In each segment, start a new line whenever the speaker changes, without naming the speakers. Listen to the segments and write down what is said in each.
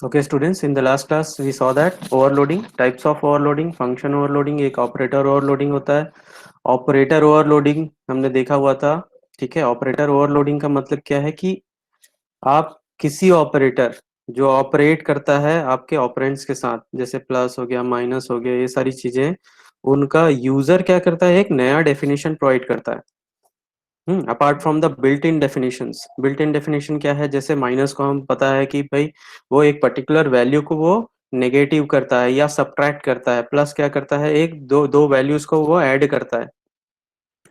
Okay, students, in the last class we saw that overloading, types of overloading, function overloading, एक operator overloading होता है। Operator overloading हमने देखा हुआ था। ठीक है, ऑपरेटर ओवरलोडिंग का मतलब क्या है कि आप किसी ऑपरेटर जो ऑपरेट करता है आपके ऑपरेंड्स के साथ, जैसे प्लस हो गया, माइनस हो गया, ये सारी चीजें, उनका यूजर क्या करता है, एक नया डेफिनेशन प्रोवाइड करता है। Apart from the built in definitions. Built in definition क्या है, जैसे माइनस को हम पता है कि भाई वो एक पर्टिकुलर वैल्यू को वो नेगेटिव करता है या सब्ट्रैक्ट करता है, प्लस क्या करता है, एक दो दो वैल्यूज को वो ऐड करता है।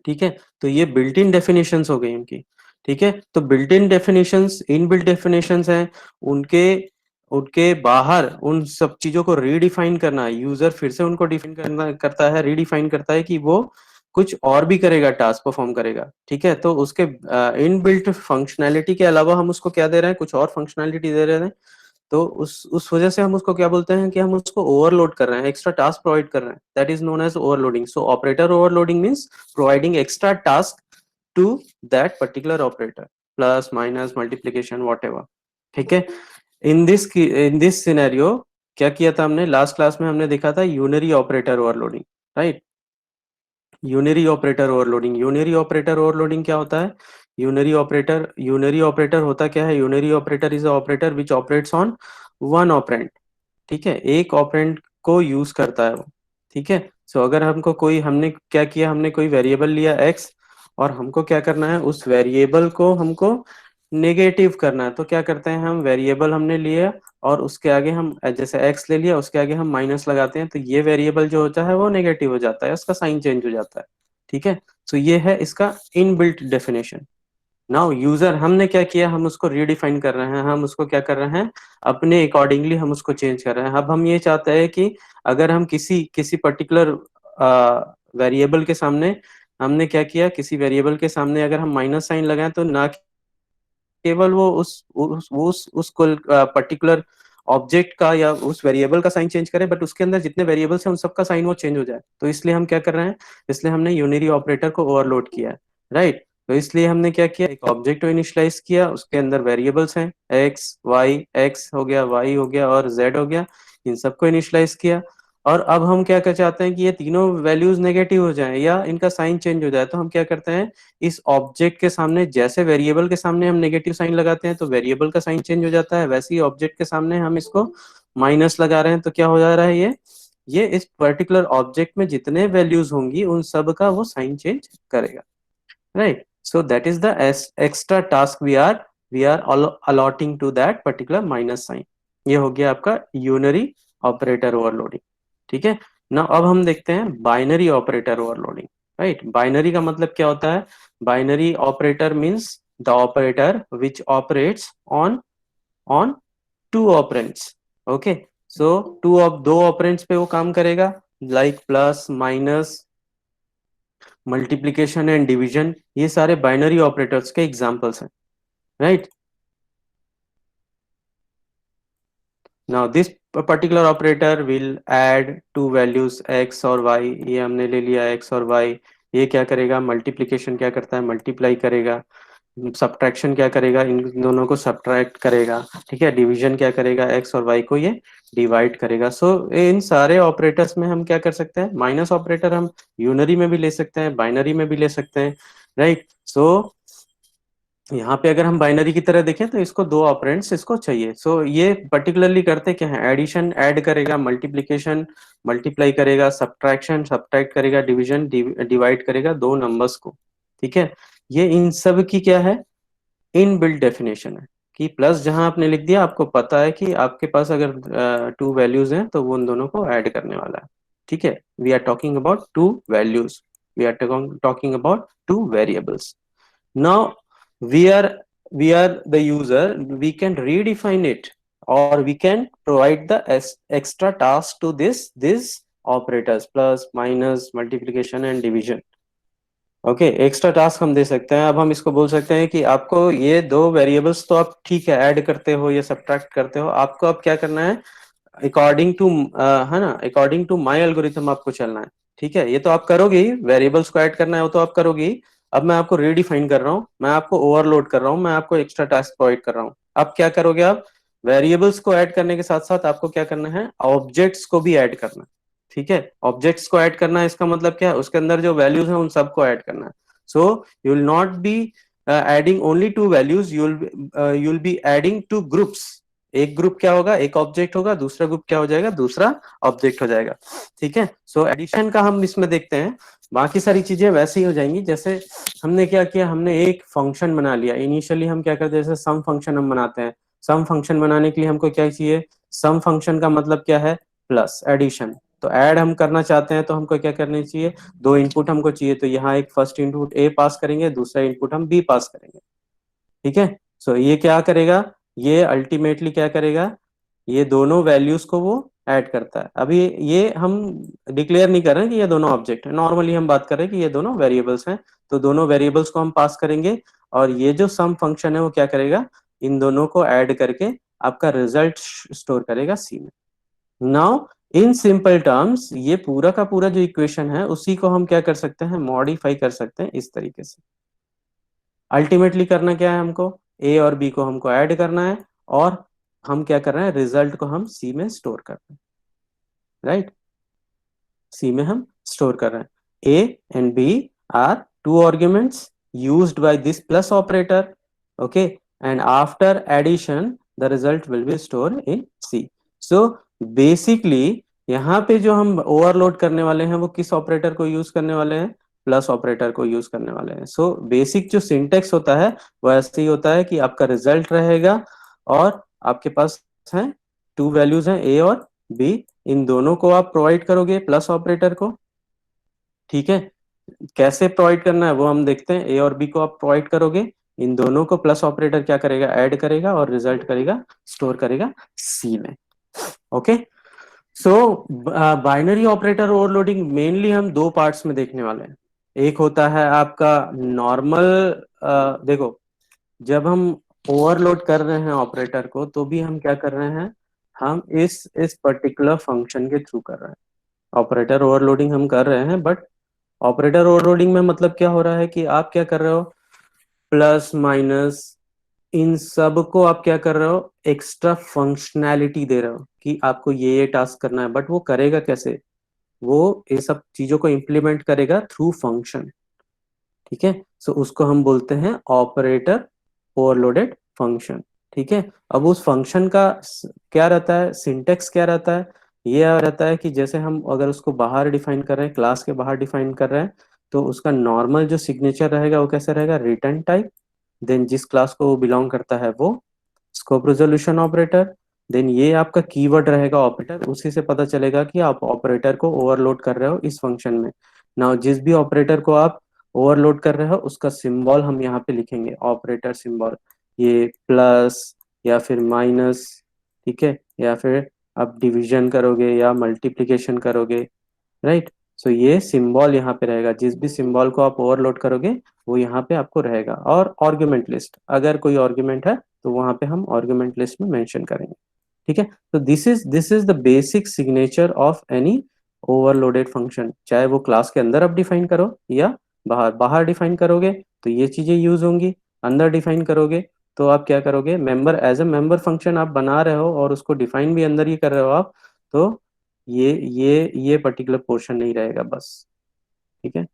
ठीक है, तो ये बिल्ट इन डेफिनेशंस हो गई उनकी। ठीक है, तो built in definitions, in built definitions हैं, उनके उनके बाहर उन सब चीजों को रीडिफाइन करना है। यूजर फिर से उनको डिफाइन करना करता है, रीडिफाइन करता है कि वो कुछ और भी करेगा, टास्क परफॉर्म करेगा। ठीक है, तो उसके इन बिल्ट फंक्शनैलिटी के अलावा हम उसको क्या दे रहे हैं, कुछ और फंक्शनैलिटी दे रहे हैं। तो उस वजह से हम उसको क्या बोलते हैं कि हम उसको ओवरलोड कर रहे हैं, एक्स्ट्रा टास्क प्रोवाइड कर रहे हैं। That is known as overloading. So operator overloading means providing extra task to that particular operator, plus minus multiplication whatever. ठीक है, इन दिस सिनेरियो क्या किया था हमने लास्ट क्लास में, हमने देखा था unary operator overloading, right. Unary operator overloading क्या होता है? यूनरी ऑपरेटर होता क्या है? Unary operator is a operator which operates on one operand. ठीक है, एक ऑपरेंड को यूज करता है वो। ठीक है, सो अगर हमको कोई, हमने क्या किया, हमने कोई वेरिएबल लिया x, और हमको क्या करना है, उस वेरिएबल को हमको नेगेटिव करना है। तो क्या करते हैं, हम वेरिएबल हमने लिया और उसके आगे हम जैसे x ले लिया, उसके आगे हम माइनस लगाते हैं, तो ये वेरिएबल जो होता है वो नेगेटिव हो जाता है, उसका साइन चेंज हो जाता है। ठीक है, सो ये है इसका इनबिल्ट डेफिनेशन। नाउ यूजर, हमने क्या किया, हम उसको रीडिफाइन कर रहे हैं, हम उसको क्या कर रहे हैं, अपने अकॉर्डिंगली हम उसको चेंज कर रहे हैं। अब हम ये चाहते हैं कि अगर हम किसी किसी पर्टिकुलर वेरिएबल के सामने, हमने क्या किया, किसी वेरिएबल के सामने अगर हम माइनस साइन लगाएं, तो ना केवल वो उस पर्टिकुलर ऑब्जेक्ट का या उस वेरिएबल का साइन चेंज करे, बट उसके अंदर जितने वेरिएबल्स हैं उन सबका साइन वो चेंज हो जाए। तो इसलिए हम क्या कर रहे हैं, इसलिए हमने यूनरी ऑपरेटर को ओवरलोड किया है, राइट। तो इसलिए हमने क्या किया, एक ऑब्जेक्ट को इनिशियलाइज किया, उसके अंदर वेरिएबल्स हैं एक्स वाई, एक्स हो गया, वाई हो गया और जेड हो गया, इन सबको इनिशियलाइज किया। और अब हम क्या कर चाहते हैं कि ये तीनों वैल्यूज नेगेटिव हो जाएं या इनका साइन चेंज हो जाए। तो हम क्या करते हैं, इस ऑब्जेक्ट के सामने, जैसे वेरिएबल के सामने हम नेगेटिव साइन लगाते हैं तो वेरिएबल का साइन चेंज हो जाता है, वैसे ही ऑब्जेक्ट के सामने हम इसको माइनस लगा रहे हैं तो क्या हो जा रहा है, ये इस पर्टिकुलर ऑब्जेक्ट में जितने वैल्यूज होंगी उन सब का वो साइन चेंज करेगा, right. So that is the extra task we are allotting to that particular minus sign. ये हो गया आपका यूनरी ऑपरेटर ओवरलोडिंग। ठीक है ना, अब हम देखते हैं binary operator overloading, right. Binary का मतलब क्या होता है? Binary operator means the operator which operates on on two operands. Okay, so दो ऑपरेंड्स पे वो काम करेगा, like plus minus multiplication and division, ये सारे बाइनरी ऑपरेटर्स के एग्जांपल्स हैं, right. Now this particular operator will add two values x और y। ये हमने ले लिया x और y। ये क्या करेगा, मल्टीप्लीकेशन क्या करता है, मल्टीप्लाई करेगा। सब्ट्रैक्शन क्या करेगा, इन दोनों को सब्ट्रैक्ट करेगा। ठीक है, डिवीजन क्या करेगा, x और y को ये डिवाइड करेगा। सो इन सारे ऑपरेटर्स में हम क्या कर सकते हैं, माइनस ऑपरेटर हम यूनरी में भी ले सकते हैं, बाइनरी में भी ले सकते हैं, राइट। सो यहाँ पे अगर हम बाइनरी की तरह देखें तो इसको दो ऑपरेंड्स इसको चाहिए। सो ये पर्टिकुलरली करते क्या है, एडिशन ऐड करेगा, मल्टीप्लीकेशन मल्टीप्लाई करेगा, सब्ट्रैक्शन सब्ट्रैक्ट करेगा, डिवीजन डिवाइड करेगा दो नंबर्स को। ठीक है, ये इन सब की क्या है, इन बिल्ट डेफिनेशन है कि प्लस जहां आपने लिख दिया, आपको पता है कि आपके पास अगर टू वैल्यूज हैं तो वो उन दोनों को ऐड करने वाला है। ठीक है, we are talking about two values, we are talking about two variables. Now we are the user. We can redefine it, or we can provide the extra task to this operators, plus minus multiplication and division. Okay, extra task हम दे सकते हैं। अब हम इसको बोल सकते हैं कि आपको ये दो वेरिएबल्स तो आप ठीक है ऐड करते हो या सब्ट्रैक्ट करते हो, आपको अब क्या करना है, अकॉर्डिंग टू, है ना, अकॉर्डिंग टू माई एल्गोरिथम आपको चलना है। ठीक है, ये तो आप करोगे ही, वेरिएबल्स को ऐड करना है वो तो आप करोगे ही। अब मैं आपको रीडिफाइन कर रहा हूँ, मैं आपको ओवरलोड कर रहा हूँ, मैं आपको एक्स्ट्रा टास्क प्रोवाइड कर रहा हूँ। अब क्या करोगे आप, वेरिएबल्स को ऐड करने के साथ साथ आपको क्या करना है, ऑब्जेक्ट्स को भी ऐड करना है। ठीक है, ऑब्जेक्ट्स को ऐड करना है, इसका मतलब क्या है, उसके अंदर जो वैल्यूज हैं उन सबको ऐड करना है। So you will not be adding only to values, you will be adding two groups. एक ग्रुप क्या होगा, एक ऑब्जेक्ट होगा, दूसरा ग्रुप क्या हो जाएगा, दूसरा ऑब्जेक्ट हो जाएगा। ठीक है, सो एडिशन का हम इसमें देखते हैं। बाकी सारी चीजें वैसे ही हो जाएंगी। जैसे हमने क्या किया, हमने एक फंक्शन बना लिया। इनिशियली हम क्या करते हैं, जैसे सम फंक्शन हम बनाते हैं। सम फंक्शन बनाने के लिए हमको क्या चाहिए, सम फंक्शन का मतलब क्या है, प्लस एडिशन। तो ऐड हम करना चाहते हैं तो हमको क्या करनी चाहिए, दो इनपुट हमको चाहिए। तो यहाँ एक फर्स्ट इनपुट ए पास करेंगे, दूसरा इनपुट हम बी पास करेंगे। ठीक है, सो ये क्या करेगा, ये अल्टीमेटली क्या करेगा, ये दोनों वैल्यूज को वो ऐड करता है। अभी ये हम डिक्लेयर नहीं कर रहे हैं कि ये दोनों ऑब्जेक्ट है, नॉर्मली हम बात कर रहे हैं कि ये दोनों वेरिएबल्स हैं। तो दोनों वेरिएबल्स को हम पास करेंगे, और ये जो सम फंक्शन है वो क्या करेगा, इन दोनों को ऐड करके आपका रिजल्ट स्टोर करेगा सी में। नाउ इन सिंपल टर्म्स, ये पूरा का पूरा जो इक्वेशन है उसी को हम क्या कर सकते हैं, मॉडिफाई कर सकते हैं इस तरीके से। अल्टीमेटली करना क्या है हमको, ए और बी को हमको ऐड करना है, और हम क्या कर रहे हैं, रिजल्ट को हम सी में स्टोर कर रहे हैं। राइट, सी में हम स्टोर कर रहे हैं। A and b are two arguments used by this plus operator, okay, and after addition the result will be store in c. So basically यहाँ पे जो हम ओवरलोड करने वाले हैं वो किस ऑपरेटर को यूज करने वाले हैं, प्लस ऑपरेटर को यूज करने वाले हैं। सो बेसिक जो सिंटेक्स होता है वो ऐसे ही होता है कि आपका रिजल्ट रहेगा, और आपके पास है टू वैल्यूज हैं ए और बी, इन दोनों को आप प्रोवाइड करोगे प्लस ऑपरेटर को। ठीक है, कैसे प्रोवाइड करना है वो हम देखते हैं। ए और बी को आप प्रोवाइड करोगे, इन दोनों को प्लस ऑपरेटर क्या करेगा, ऐड करेगा, और रिजल्ट करेगा, स्टोर करेगा सी में। ओके, सो बाइनरी ऑपरेटर ओवरलोडिंग मेनली हम दो पार्ट्स में देखने वाले हैं। एक होता है आपका नॉर्मल, देखो, जब हम ओवरलोड कर रहे हैं ऑपरेटर को तो भी हम क्या कर रहे हैं, हम इस पर्टिकुलर फंक्शन के थ्रू कर रहे हैं। ऑपरेटर ओवरलोडिंग हम कर रहे हैं, बट ऑपरेटर ओवरलोडिंग में मतलब क्या हो रहा है कि आप क्या कर रहे हो, प्लस माइनस इन सब को आप क्या कर रहे हो, एक्स्ट्रा फंक्शनैलिटी दे रहे हो कि आपको ये टास्क करना है। बट वो करेगा कैसे, वो ये सब चीजों को इम्प्लीमेंट करेगा थ्रू फंक्शन। ठीक है, सो उसको हम बोलते हैं ऑपरेटर ओवरलोडेड फंक्शन। ठीक है, अब उस फंक्शन का क्या रहता है, सिंटेक्स क्या रहता है, ये रहता है कि जैसे हम अगर उसको बाहर डिफाइन कर रहे हैं, क्लास के बाहर डिफाइन कर रहे हैं, तो उसका नॉर्मल जो सिग्नेचर रहेगा वो कैसे रहेगा, रिटर्न टाइप, देन जिस क्लास को वो बिलोंग करता है वो स्कोप रेजोल्यूशन ऑपरेटर, देन ये आपका कीवर्ड रहेगा ऑपरेटर। उसी से पता चलेगा कि आप ऑपरेटर को ओवरलोड कर रहे हो इस फंक्शन में। नाउ जिस भी ऑपरेटर को आप ओवरलोड कर रहे हो उसका सिंबल हम यहाँ पे लिखेंगे, ऑपरेटर सिंबल, ये प्लस या फिर माइनस। ठीक है, या फिर आप डिवीजन करोगे या मल्टीप्लिकेशन करोगे, राइट। सो ये सिंबल यहाँ पे रहेगा, जिस भी सिंबल को आप ओवरलोड करोगे वो यहाँ पे आपको रहेगा। और आर्गुमेंट लिस्ट, अगर कोई आर्गुमेंट है तो वहां पे हम आर्गुमेंट लिस्ट में मेंशन करेंगे। ठीक है, तो this is the basic signature of any overloaded function, चाहे वो क्लास के अंदर आप डिफाइन करो या बाहर। बाहर डिफाइन करोगे तो ये चीजें यूज होंगी, अंदर डिफाइन करोगे तो आप क्या करोगे, member as a member function आप बना रहे हो और उसको डिफाइन भी अंदर ही कर रहे हो आप, तो ये पर्टिकुलर पोर्शन नहीं रहेगा बस। ठीक है,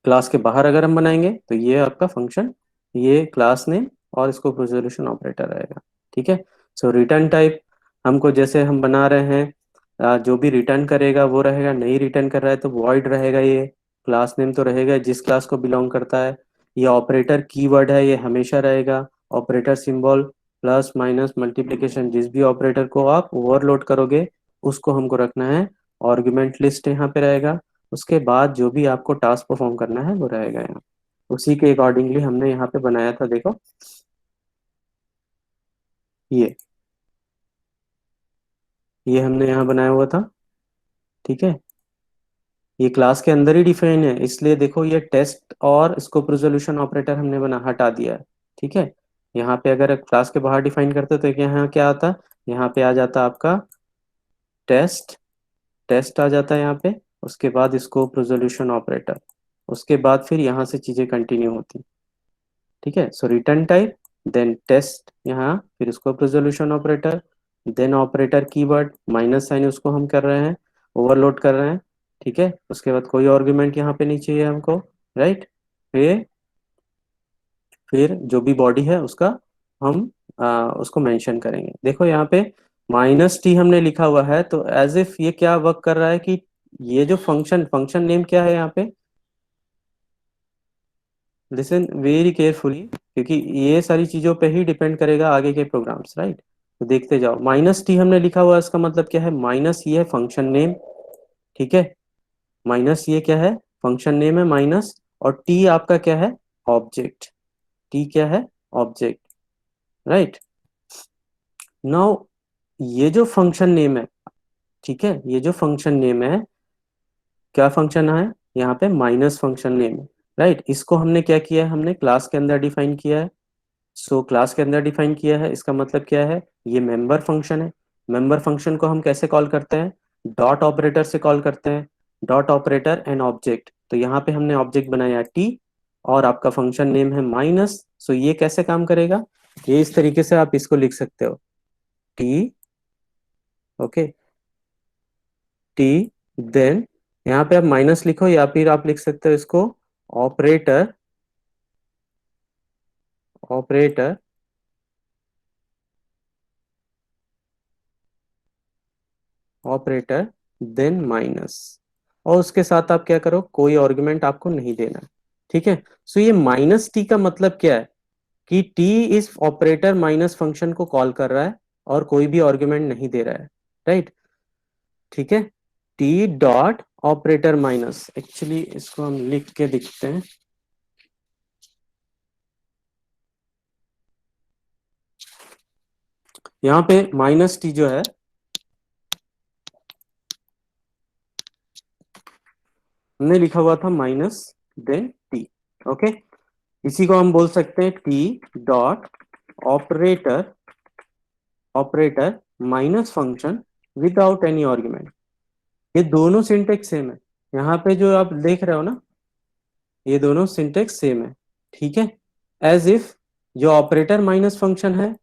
क्लास के बाहर अगर हम बनाएंगे तो ये आपका फंक्शन, ये क्लास नेम और इसको रेजोल्यूशन ऑपरेटर रहेगा। ठीक है, सो रिटर्न टाइप हमको जैसे हम बना रहे हैं, जो भी रिटर्न करेगा वो रहेगा, नहीं रिटर्न कर रहा है तो वॉइड रहेगा। ये क्लास नेम तो रहेगा जिस क्लास को बिलोंग करता है। ये ऑपरेटर कीवर्ड है, ये हमेशा रहेगा। Operator symbol, plus minus multiplication, जिस भी ऑपरेटर को आप ओवरलोड करोगे उसको हमको रखना है। आर्गुमेंट लिस्ट यहाँ पे रहेगा, उसके बाद जो भी आपको टास्क परफॉर्म करना है वो रहेगा यहाँ। उसी के अकॉर्डिंगली हमने यहाँ पे बनाया था, देखो ये हमने यहाँ बनाया हुआ था। ठीक है, ये क्लास के अंदर ही डिफाइन है, इसलिए देखो ये टेस्ट और स्कोप रेजोल्यूशन ऑपरेटर हमने बना हटा दिया है। ठीक है, यहाँ पे अगर क्लास के बाहर डिफाइन करते तो यहाँ क्या आता, यहाँ पे आ जाता आपका टेस्ट, टेस्ट आ जाता है यहाँ पे, उसके बाद स्कोप रेजोल्यूशन ऑपरेटर, उसके बाद फिर यहाँ से चीजें कंटिन्यू होती। ठीक है। So return type, then test यहाँ, फिर उसको resolution operator, then operator keyword minus sign, उसको हम कर रहे हैं ओवरलोड कर रहे हैं। ठीक है, उसके बाद कोई आर्गुमेंट यहाँ पे नहीं चाहिए हमको, राइट। फिर जो भी बॉडी है उसका हम उसको मेंशन करेंगे। देखो यहाँ पे माइनस टी हमने लिखा हुआ है, तो एज इफ ये क्या वर्क कर रहा है कि ये जो फंक्शन फंक्शन नेम क्या है यहाँ पे, लिसन वेरी केयरफुली, क्योंकि ये सारी चीजों पे ही डिपेंड करेगा आगे के प्रोग्राम्स, राइट। तो देखते जाओ, माइनस टी हमने लिखा हुआ है, इसका मतलब क्या है, माइनस ये है फंक्शन नेम, ठीक है। माइनस ये क्या है, फंक्शन नेम है माइनस, और टी आपका क्या है, ऑब्जेक्ट। टी क्या है, ऑब्जेक्ट, राइट। नाउ ये जो फंक्शन नेम है, ठीक है, ये जो फंक्शन नेम है, क्या फंक्शन है यहाँ पे, माइनस फंक्शन नेम है, राइट। इसको हमने क्या किया है, हमने क्लास के अंदर डिफाइन किया है। सो क्लास के अंदर डिफाइन किया है, इसका मतलब क्या है, ये मेंबर फंक्शन है। मेंबर फंक्शन को हम कैसे कॉल करते हैं, डॉट ऑपरेटर से कॉल करते हैं, डॉट ऑपरेटर एंड ऑब्जेक्ट। तो यहाँ पे हमने ऑब्जेक्ट बनाया टी, और आपका फंक्शन नेम है माइनस। सो ये कैसे काम करेगा, ये इस तरीके से आप इसको लिख सकते हो, टी, ओके, टी, देन यहाँ पे आप माइनस लिखो, या फिर आप लिख सकते हो इसको operator, operator, operator, then minus, और उसके साथ आप क्या करो, कोई आर्गुमेंट आपको नहीं देना, ठीक है। सो ये माइनस टी का मतलब क्या है, कि टी इस ऑपरेटर माइनस फंक्शन को कॉल कर रहा है और कोई भी आर्गुमेंट नहीं दे रहा है, राइट। ठीक है, T dot operator minus, actually इसको हम लिख के दिखते हैं। यहाँ पे माइनस टी जो है, हमने लिखा हुआ था माइनस देन टी, ओके। इसी को हम बोल सकते हैं T dot operator, operator minus function without any argument. ये दोनों सिंटेक्स सेम है, यहाँ पे जो आप देख रहे हो ना, ये दोनों सिंटेक्स सेम है, ठीक है। एज इफ जो ऑपरेटर माइनस फंक्शन है,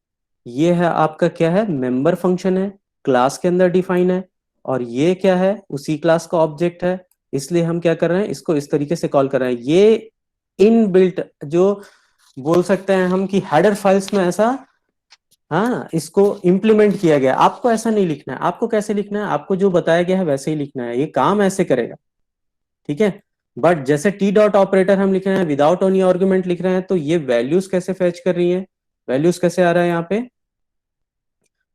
ये है आपका क्या है, मेंबर फंक्शन है, क्लास के अंदर डिफाइन है, और ये क्या है, उसी क्लास का ऑब्जेक्ट है। इसलिए हम क्या कर रहे हैं, इसको इस तरीके से कॉल कर रहे हैं। ये इनबिल्ट जो बोल सकते हैं हम कि हेडर फाइल्स में ऐसा, हाँ, इसको इम्प्लीमेंट किया गया। आपको ऐसा नहीं लिखना है, आपको कैसे लिखना है, आपको जो बताया गया है वैसे ही लिखना है, ये काम ऐसे करेगा, ठीक है। बट जैसे टी डॉट ऑपरेटर हम लिख रहे हैं, विदाउट एनी आर्गुमेंट लिख रहे हैं, तो ये वैल्यूज कैसे फैच कर रही है, वैल्यूज कैसे आ रहा है यहाँ पे,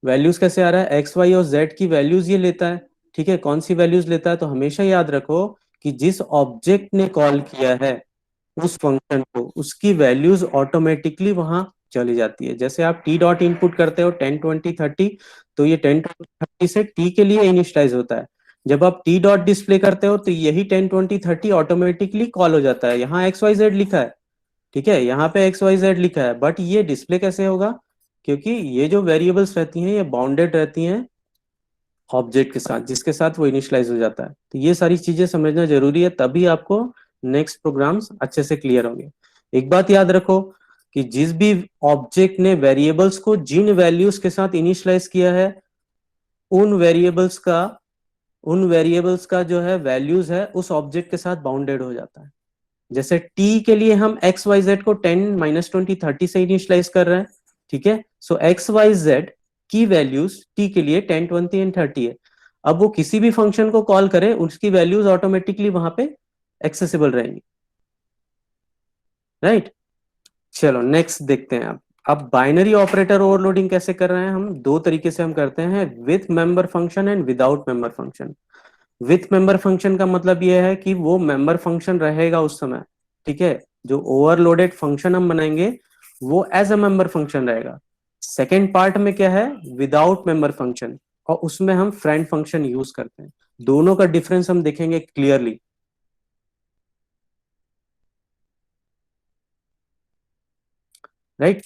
वैल्यूज कैसे आ रहा है, एक्स वाई और जेड की वैल्यूज ये लेता है, ठीक है। कौन सी वैल्यूज लेता है, तो हमेशा याद रखो कि जिस ऑब्जेक्ट ने कॉल किया है उस फंक्शन को, उसकी वैल्यूज ऑटोमेटिकली वहां चली जाती है। जैसे आप टी डॉट इनपुट करते हो 10 20 30, तो ये 10 20 30 से टी के लिए इनिशियलाइज होता है। जब आप टी डॉट डिस्प्ले करते हो तो यही 10 20 30 ऑटोमेटिकली कॉल हो जाता है। यहाँ एक्स वाई जेड लिखा है, ठीक है, यहाँ पे एक्स वाई जेड लिखा है, बट ये डिस्प्ले कैसे होगा, क्योंकि ये जो वेरिएबल्स रहती हैं ये बाउंडेड रहती हैं ऑब्जेक्ट के साथ, जिसके साथ वो इनिशियलाइज हो जाता है। तो ये सारी चीजें समझना जरूरी है, तभी आपको नेक्स्ट प्रोग्राम्स अच्छे से क्लियर होंगे। एक बात याद रखो कि जिस भी ऑब्जेक्ट ने वेरिएबल्स को जिन वैल्यूज के साथ इनिशियलाइज किया है, उन वेरिएबल्स का उन वेरिएबल्स का जो है वैल्यूज है उस ऑब्जेक्ट के साथ बाउंडेड हो जाता है। जैसे टी के लिए हम एक्स वाई जेड को 10 - 20 30 से इनिशियलाइज कर रहे हैं, ठीक है। सो एक्स वाई जेड की वैल्यूज टी के लिए 10 20 एंड 30 है। अब वो किसी भी फंक्शन को कॉल करे, उसकी वैल्यूज ऑटोमेटिकली वहां पे एक्सेसिबल रहेंगी, राइट। चलो नेक्स्ट देखते हैं। अब बाइनरी ऑपरेटर ओवरलोडिंग कैसे कर रहे हैं हम, दो तरीके से हम करते हैं, with member function and without member function. With member function का मतलब यह है कि वो मेंबर फंक्शन रहेगा उस समय, ठीक है। जो ओवरलोडेड फंक्शन हम बनाएंगे वो एज अ मेंबर फंक्शन रहेगा। सेकेंड पार्ट में क्या है, विदाउट मेंबर फंक्शन, और उसमें हम फ्रेंड फंक्शन यूज करते हैं। दोनों का डिफरेंस हम देखेंगे clearly, right.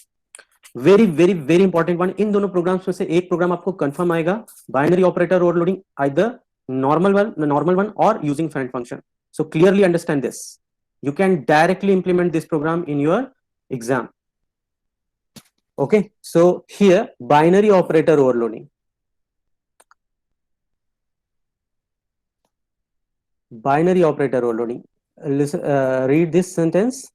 Very very very important one, इन दोनों प्रोग्राम्स में से एक प्रोग्राम आपको कंफर्म आएगा, binary operator overloading, either normal one और using friend function. So clearly understand this, you can directly implement this program in your exam. Okay, so here binary operator overloading. Binary operator overloading. Listen, read this sentence.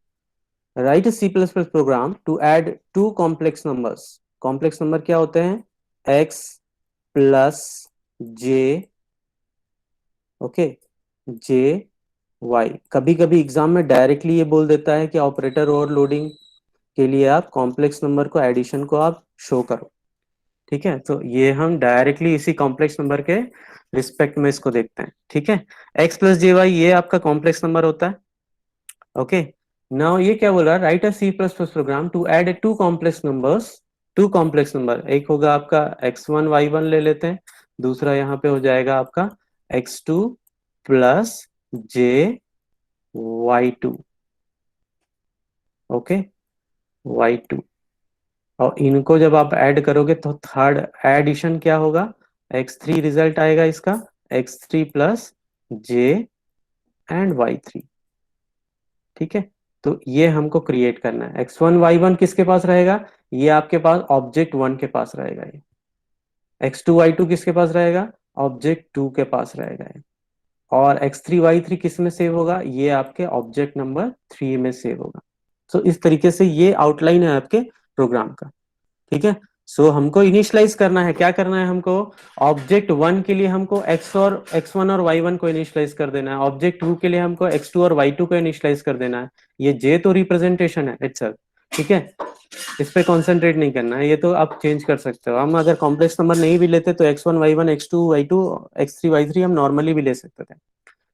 Write a C++ program to add two complex numbers. Complex number क्या होते हैं? X plus J, okay, J Y. कभी कभी exam में directly ये बोल देता है कि ऑपरेटर ओवरलोडिंग के लिए आप कॉम्प्लेक्स नंबर को एडिशन को आप शो करो. ठीक है, तो ये हम डायरेक्टली इसी कॉम्प्लेक्स नंबर के रिस्पेक्ट में इसको देखते हैं. ठीक है, एक्स प्लस जे वाई ये आपका कॉम्प्लेक्स नंबर होता है. ओके, नाउ ये क्या बोल रहा है? Write a C plus plus program to add two complex numbers. Two complex number, एक होगा आपका x1 y1 ले लेते हैं, दूसरा यहाँ पे हो जाएगा आपका x2 प्लस जे y2. Okay, y2. और इनको जब आप ऐड करोगे तो थर्ड एडिशन क्या होगा? x3 रिजल्ट आएगा इसका, x3 plus J and y3. ठीक है, तो ये हमको क्रिएट करना है. x1 y1 किसके पास रहेगा? ये आपके पास ऑब्जेक्ट 1 के पास रहेगा. ये x2 y2 किसके पास रहेगा? ऑब्जेक्ट 2 के पास रहेगा ये. और x3 y3 किस में सेव होगा? ये आपके ऑब्जेक्ट नंबर 3 में सेव होगा. तो इस तरीके से ये आउटलाइन है आपके प्रोग्राम का. ठीक है, सो हमको इनिशियलाइज करना है. क्या करना है हमको? ऑब्जेक्ट 1 के लिए हमको x1 और y1 को इनिशियलाइज कर देना है. ऑब्जेक्ट 2 के लिए हमको x2 और y2 को इनिशियलाइज कर देना है. ये j तो रिप्रेजेंटेशन है इटसेल्फ. ठीक है, इस पे कॉन्सेंट्रेट नहीं करना है, ये तो आप चेंज कर सकते हो. हम अगर कॉम्प्लेक्स नंबर नहीं भी लेते तो x1 y1 x2 y2 x3 y3 हम नॉर्मली भी ले सकते थे.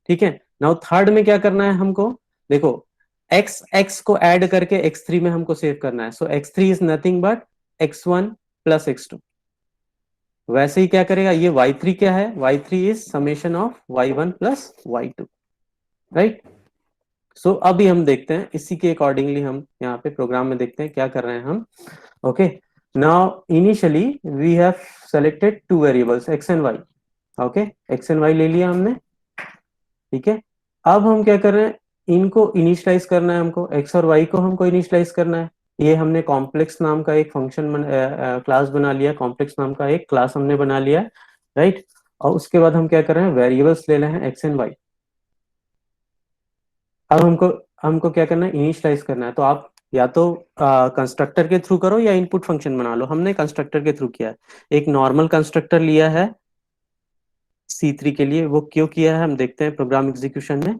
ठीक है, नाउ थर्ड में क्या करना है हमको? देखो, x को ऐड करके x3 में हमको सेव करना है. सो x3 is nothing but x1 plus x2. वैसे ही क्या करेगा ये y3 क्या है? y3 is summation of y1 plus y2. Right, so अभी हम देखते हैं इसी के अकॉर्डिंगली हम यहाँ पे प्रोग्राम में देखते हैं क्या कर रहे हैं हम. Okay, now initially we have selected two variables x and y. Okay, x and y ले लिया हमने. ठीक है, अब हम क्या कर रहे हैं? इनको इनिशियलाइज करना है हमको, x और y को हमको इनिशियलाइज करना है. ये हमने कॉम्प्लेक्स नाम का एक फंक्शन क्लास बना लिया, कॉम्प्लेक्स नाम का एक क्लास हमने बना लिया. राइट, और उसके बाद हम क्या कर रहे हैं? वेरिएबल्स ले रहे हैं x एंड y. अब हमको हमको क्या करना है? इनिशियलाइज करना है. तो आप या तो कंस्ट्रक्टर के थ्रू करो या इनपुट फंक्शन बना लो. हमने कंस्ट्रक्टर के थ्रू किया है. एक नॉर्मल कंस्ट्रक्टर लिया है C3 के लिए. वो क्यों किया है हम देखते हैं प्रोग्राम एग्जीक्यूशन में.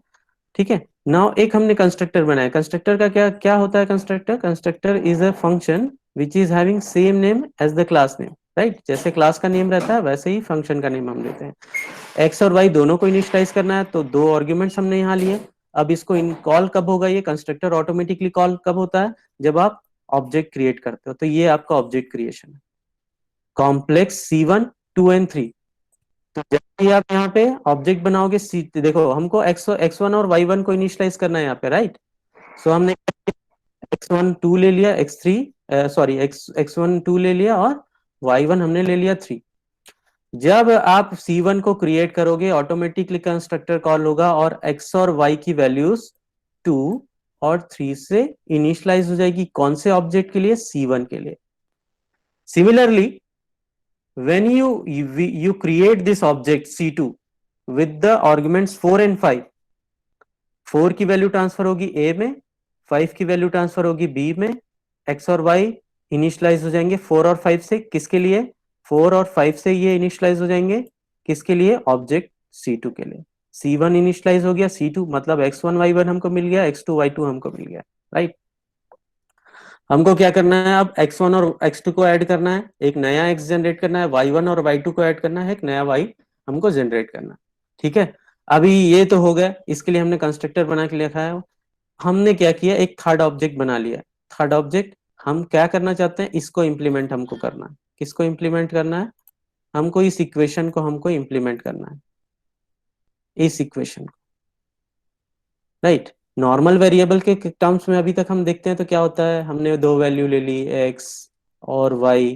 ठीक है, नाउ एक हमने कंस्ट्रक्टर बनाया. कंस्ट्रक्टर का क्या क्या होता है? Constructor is a function which is having same name as the class name. Right, जैसे क्लास का नेम रहता है वैसे ही फंक्शन का नेम हम देते हैं. एक्स और वाई दोनों को इनिशियलाइज करना है, तो दो आर्ग्यूमेंट्स हमने यहाँ लिए. अब इसको इन कॉल कब होगा? ये कंस्ट्रक्टर ऑटोमेटिकली कॉल कब होता है? जब आप ऑब्जेक्ट क्रिएट करते हो. तो ये आपका ऑब्जेक्ट क्रिएशन है. Complex C1 2 and 3. तो जब भी आप यहाँ पे ऑब्जेक्ट बनाओगे देखो हमको x1 और y1 को इनिशियलाइज करना है यहाँ पे. राइट, सो हमने x1 2 ले लिया, x3 सॉरी x1 2 ले लिया और y1 हमने ले लिया 3. जब आप C1 को क्रिएट करोगे ऑटोमेटिकली कंस्ट्रक्टर कॉल होगा और x और y की वैल्यूज 2 और 3 से इनिशियलाइज हो जाएगी. कौन से ऑब्जेक्ट के लिए? C1 के लिए. Similarly when you create this object C2 with the arguments 4 and 5, 4 की वैल्यू ट्रांसफर होगी A में, 5 की वैल्यू ट्रांसफर होगी B में. X और Y इनिशियलाइज हो जाएंगे 4 और 5 से. किसके लिए? 4 और 5 से ये इनिशियलाइज हो जाएंगे किसके लिए? ऑब्जेक्ट C2 के लिए. C1 इनिशियलाइज हो गया, C2 मतलब X1 Y1 हमको मिल गया, X2 Y2 हमको मिल गया. राइट, हमको क्या करना है? अब x1 और x2 को ऐड करना है, एक नया x जनरेट करना है. y1 और y2 को ऐड करना है, एक नया y हमको जनरेट करना है. ठीक है, अभी ये तो हो गया. इसके लिए हमने कंस्ट्रक्टर बना के लिखा है. हमने क्या किया? एक थर्ड ऑब्जेक्ट बना लिया. थर्ड ऑब्जेक्ट हम क्या करना चाहते हैं? इसको इम्प्लीमेंट हमको करना है. किसको इम्प्लीमेंट करना है? हमको इस इक्वेशन को हमको इम्प्लीमेंट करना है, इस इक्वेशन को. राइट, नॉर्मल वेरिएबल के टर्म्स में अभी तक हम देखते हैं तो क्या होता है? हमने दो वैल्यू ले ली x और y,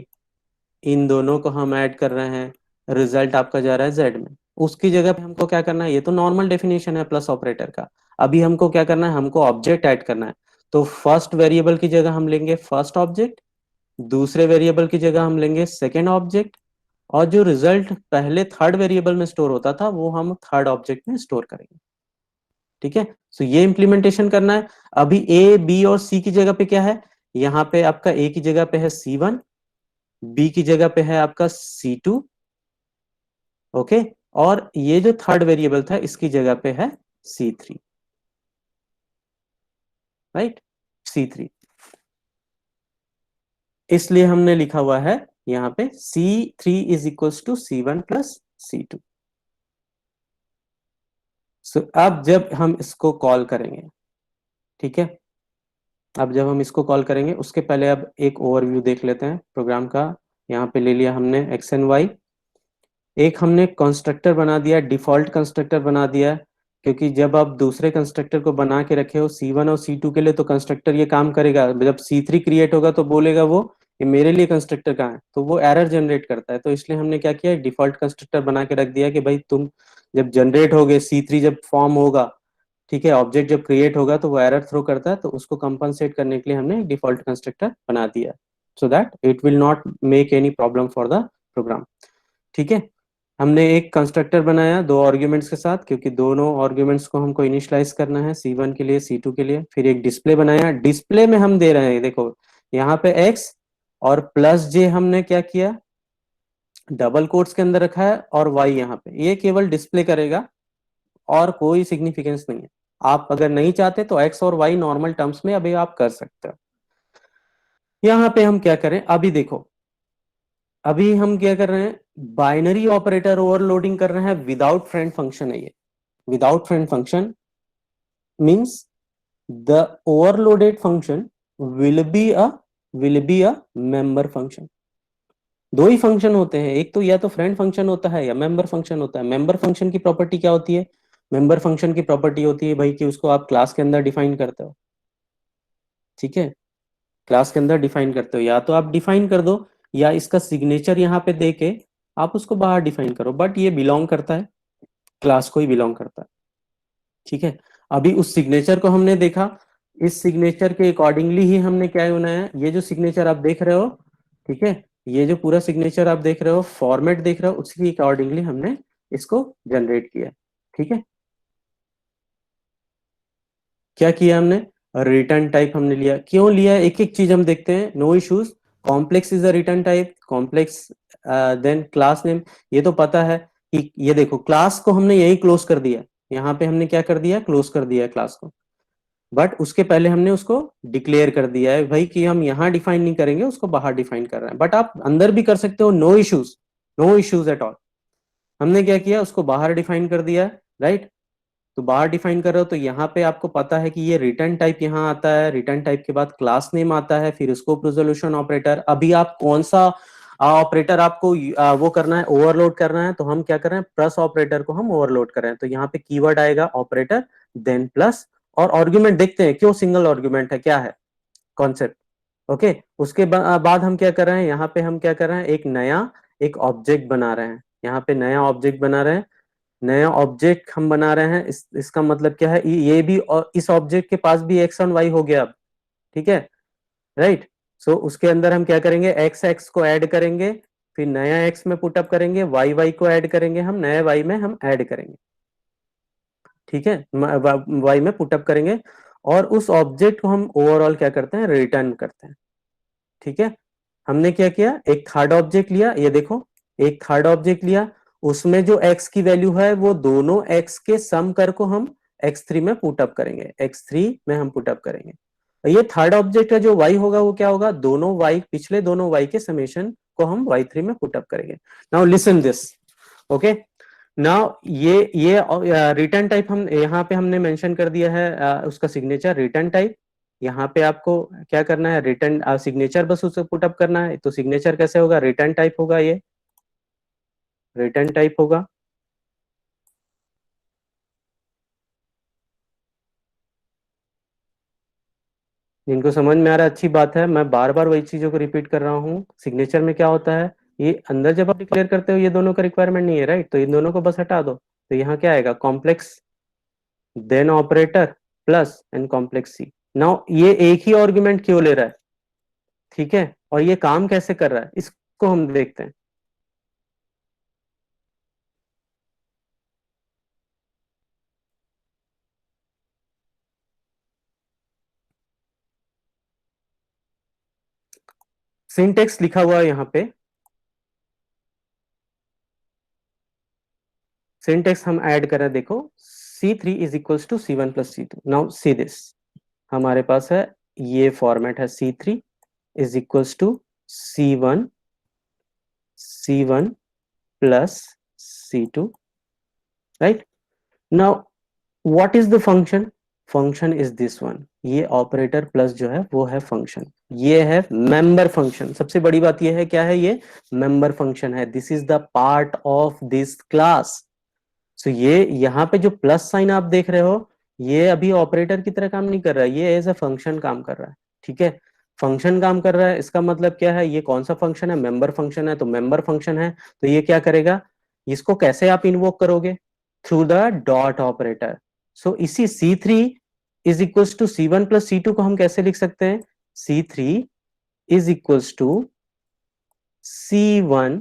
इन दोनों को हम ऐड कर रहे हैं, रिजल्ट आपका जा रहा है z में. उसकी जगह पे हमको क्या करना है? ये तो नॉर्मल डेफिनेशन है प्लस ऑपरेटर का. अभी हमको क्या करना है? हमको ऑब्जेक्ट ऐड करना है. तो फर्स्ट वेरिएबल की जगह हम लेंगे फर्स्ट ऑब्जेक्ट, दूसरे वेरिएबल की जगह हम लेंगे सेकेंड ऑब्जेक्ट, और जो रिजल्ट पहले थर्ड वेरिएबल में स्टोर होता था वो हम थर्ड ऑब्जेक्ट में स्टोर करेंगे। ठीक है, सो ये इंप्लीमेंटेशन करना है। अभी ए बी और सी की जगह पे क्या है, यहाँ पे आपका ए की जगह पे है C1, बी की जगह पे है आपका C2, ओके, और ये जो थर्ड वेरिएबल था इसकी जगह पे है C3, राइट, C3। इसलिए हमने लिखा हुआ है यहाँ पे C3 is equals to C1 plus C2। So अब जब हम इसको कॉल करेंगे, ठीक है, अब जब हम इसको कॉल करेंगे उसके पहले अब एक ओवरव्यू देख लेते हैं प्रोग्राम का। यहाँ पे ले लिया हमने एक्स एंड वाई, एक हमने कंस्ट्रक्टर बना दिया, डिफॉल्ट कंस्ट्रक्टर बना दिया, क्योंकि जब आप दूसरे कंस्ट्रक्टर को बना के रखे हो C1 और C2 के लिए तो कंस्ट्रक्टर ये काम करेगा, जब C3 क्रिएट होगा तो बोलेगा वो ये मेरे लिए कंस्ट्रक्टर कहाँ है, तो वो एरर जनरेट करता है। तो इसलिए हमने क्या किया, डिफॉल्ट कंस्ट्रक्टर बना के रख दिया कि भाई तुम जब जनरेट होगे, C3 जब फॉर्म होगा, ठीक है, ऑब्जेक्ट जब क्रिएट होगा तो वो एरर थ्रो करता है, तो उसको कंपनसेट करने के लिए हमने डिफॉल्ट कंस्ट्रक्टर बना दिया, so that it will not make any problem for the program. ठीक है, हमने एक कंस्ट्रक्टर बनाया दो आर्ग्यूमेंट्स के साथ, क्योंकि दोनों आर्ग्यूमेंट्स को हमको इनिशियलाइज करना है, C1 के लिए C2 के लिए। फिर एक डिस्प्ले बनाया, डिस्प्ले में हम दे रहे हैं, देखो यहाँ पे x और प्लस j हमने क्या किया, डबल कोट्स के अंदर रखा है, और y यहाँ पे, ये केवल डिस्प्ले करेगा और कोई सिग्निफिकेंस नहीं है। आप अगर नहीं चाहते तो x और y नॉर्मल टर्म्स में अभी आप कर सकते हो। यहाँ पे हम क्या करें, अभी देखो, अभी हम क्या कर रहे हैं, बाइनरी ऑपरेटर ओवरलोडिंग कर रहे हैं विदाउट फ्रेंड फंक्शन है ये। Without friend function means the overloaded function will be a member function. दो ही फंक्शन होते हैं, एक तो या तो फ्रेंड फंक्शन होता है या मेंबर फंक्शन होता है। मेंबर फंक्शन की प्रॉपर्टी क्या होती है, मेंबर फंक्शन की प्रॉपर्टी होती है भाई कि उसको आप क्लास के अंदर डिफाइन करते हो। ठीक है, क्लास के अंदर डिफाइन करते हो, या तो आप डिफाइन कर दो या इसका सिग्नेचर यहाँ पे दे के आप उसको बाहर डिफाइन करो, बट ये बिलोंग करता है, क्लास को ही बिलोंग करता है। ठीक है, अभी उस सिग्नेचर को हमने देखा, इस सिग्नेचर के अकॉर्डिंगली ही हमने क्या बनाया है, ये जो सिग्नेचर आप देख रहे हो, ठीक है, ये जो पूरा सिग्नेचर आप देख रहे हो, फॉर्मेट देख रहे हो, उसके अकॉर्डिंगली हमने इसको जनरेट किया। ठीक है, क्या किया हमने, रिटर्न टाइप हमने लिया, क्यों लिया, एक एक चीज हम देखते हैं, no issues. Complex is a return type, complex, then class name, ये तो पता है कि ये देखो क्लास को हमने यही क्लोज कर दिया, यहाँ पे हमने क्या कर दिया, क्लोज कर दिया क्लास को, बट उसके पहले हमने उसको डिक्लेयर कर दिया है भाई कि हम यहाँ डिफाइन नहीं करेंगे, उसको बाहर डिफाइन कर रहे हैं, बट आप अंदर भी कर सकते हो, no issues, no issues at all. हमने क्या किया, उसको बाहर डिफाइन कर दिया, राइट। तो बाहर डिफाइन कर रहे हो तो यहाँ पे आपको पता है कि ये रिटर्न टाइप यहाँ आता है, रिटर्न टाइप के बाद क्लास नेम आता है, फिर स्कोप रिजोल्यूशन ऑपरेटर। अभी आप कौन सा ऑपरेटर आपको वो करना है, ओवरलोड करना है, तो हम क्या कर रहे हैं, प्लस ऑपरेटर को हम ओवरलोड कर रहे हैं, तो यहाँ पे कीवर्ड आएगा ऑपरेटर, देन प्लस, और आर्गुमेंट देखते हैं क्यों सिंगल आर्गुमेंट है, क्या है कॉन्सेप्ट। ओके, उसके बाद हम क्या कर रहे हैं, यहाँ पे हम क्या कर रहे हैं, एक नया एक ऑब्जेक्ट बना रहे हैं, यहाँ पे नया ऑब्जेक्ट बना रहे हैं, नया ऑब्जेक्ट हम बना रहे हैं, इसका मतलब क्या है, ये भी, और इस ऑब्जेक्ट के पास भी एक्स और वाई हो गया अब। ठीक है, राइट। सो उसके अंदर हम क्या करेंगे, एक्स एक्स को ऐड करेंगे, फिर नया एक्स में पुटअप करेंगे, वाई वाई को ऐड करेंगे, हम नए वाई में हम ऐड करेंगे। ठीक है, वाई में पुटअप करेंगे, और उस ऑब्जेक्ट को हम ओवरऑल क्या करते हैं, रिटर्न करते हैं। ठीक है, हमने क्या किया, एक थर्ड ऑब्जेक्ट लिया, ये देखो, एक थर्ड ऑब्जेक्ट लिया, उसमें जो x की वैल्यू है वो दोनों x के सम कर को हम x3 में पुटअप करेंगे, x3 में हम पुटअप करेंगे। ये थर्ड ऑब्जेक्ट का जो y होगा वो क्या होगा, दोनों y, पिछले दोनों y के समेशन को हम y3 में पुटअप करेंगे। Now listen this, okay. Now ये रिटर्न टाइप हम यहाँ पे हमने मेंशन कर दिया है, उसका सिग्नेचर रिटर्न टाइप। यहाँ पे आपको क्या करना है, रिटर्न सिग्नेचर बस उसे पुटअप करना है, तो सिग्नेचर कैसे होगा, रिटर्न टाइप होगा, ये रिटर्न टाइप होगा। जिनको समझ में आ रहा है अच्छी बात है, मैं बार बार वही चीजों को रिपीट कर रहा हूँ। सिग्नेचर में क्या होता है, ये अंदर जब आप डिक्लेयर करते हो ये दोनों का रिक्वायरमेंट नहीं है, राइट, तो इन दोनों को बस हटा दो, तो यहाँ क्या आएगा, complex, then operator, plus and complex c. Now ये एक ही आर्गुमेंट क्यों ले रहा है, ठीक है, और ये काम कैसे कर रहा है इसको हम देखते हैं। सिंटेक्स लिखा हुआ है यहां पे, सिंटेक्स हम ऐड कर रहे हैं, देखो C3 is equals to C1 plus C2। Now see this, हमारे पास है ये फॉर्मेट है, C3 is equals to C1 plus C2, right. Now what is the function, function is this one, ये ऑपरेटर प्लस जो है वो है फंक्शन, ये है मेंबर फंक्शन। सबसे बड़ी बात ये है, क्या है ये, मेंबर फंक्शन है, this is the part of this class. So ये यहाँ पे जो प्लस साइन आप देख रहे हो, ये अभी ऑपरेटर की तरह काम नहीं कर रहा है, ये एज अ फंक्शन काम कर रहा है, ठीक है। फंक्शन काम कर रहा है, इसका मतलब क्या है, ये कौन सा फंक्शन है, मेंबर फंक्शन है, तो मेंबर फंक्शन है तो ये क्या करेगा, इसको कैसे आप इन्वोक करोगे, थ्रू द डॉट ऑपरेटर। सो इसी C3 is equals to C1 plus C2 को हम कैसे लिख सकते हैं, C3 is equals to C1,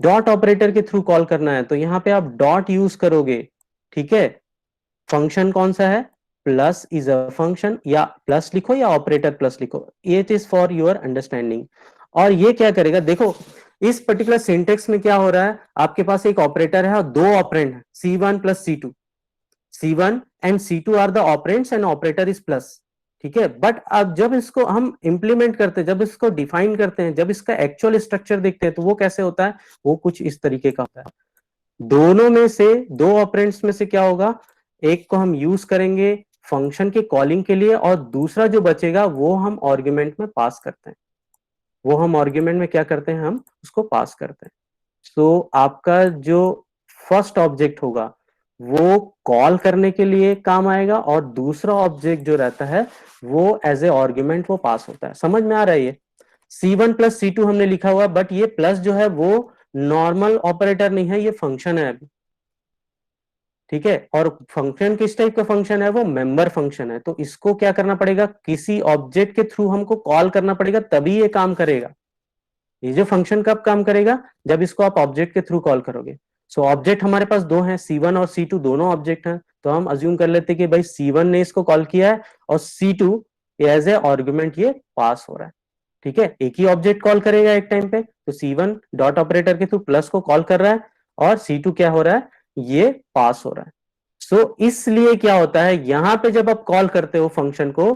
dot operator के थ्रू कॉल करना है तो यहां पे आप डॉट यूज करोगे, ठीक है। फंक्शन कौन सा है, प्लस इज अ फंक्शन, या प्लस लिखो या ऑपरेटर प्लस लिखो, it is for your understanding. और ये क्या करेगा, देखो इस पर्टिकुलर सिंटेक्स में क्या हो रहा है, आपके पास एक ऑपरेटर है और दो ऑपरेंड है, C1 plus C2, C1 and C2 are the operands and operator is plus, ठीक है। बट अब जब इसको हम इंप्लीमेंट करते हैं, जब इसको डिफाइन करते हैं, जब इसका एक्चुअल स्ट्रक्चर देखते हैं तो वो कैसे होता है, वो कुछ इस तरीके का होता है। दोनों में से, दो ऑपरेंड्स में से क्या होगा, एक को हम यूज करेंगे फंक्शन के कॉलिंग के लिए और दूसरा जो बचेगा वो हम आर्गुमेंट में पास करते हैं, वो हम आर्गुमेंट में क्या करते हैं, हम उसको पास करते हैं। तो आपका जो फर्स्ट ऑब्जेक्ट होगा वो कॉल करने के लिए काम आएगा और दूसरा ऑब्जेक्ट जो रहता है वो एज ए आर्गुमेंट वो पास होता है। समझ में आ रहा है ये, C1 प्लस C2 हमने लिखा हुआ, बट ये प्लस जो है वो नॉर्मल ऑपरेटर नहीं है, ये फंक्शन है अभी, ठीक है। और फंक्शन किस टाइप का फंक्शन है, वो मेंबर फंक्शन है, तो इसको क्या करना पड़ेगा, किसी ऑब्जेक्ट के थ्रू हमको कॉल करना पड़ेगा तभी ये काम करेगा। ये जो फंक्शन कब काम करेगा, जब इसको आप ऑब्जेक्ट के थ्रू कॉल करोगे। सो ऑब्जेक्ट हमारे पास दो हैं, C1 और C2 दोनों ऑब्जेक्ट हैं, तो हम अज्यूम कर लेते हैं कि भाई C1 ने इसको कॉल किया है और C2 एज ए आर्गुमेंट ये पास हो रहा है, ठीक है। एक ही ऑब्जेक्ट कॉल करेगा एक टाइम पे, तो C1 डॉट ऑपरेटर के थ्रू प्लस को कॉल कर रहा है और C2 क्या हो रहा है, ये पास हो रहा है। सो इसलिए क्या होता है, यहां पे जब आप कॉल करते हो फंक्शन को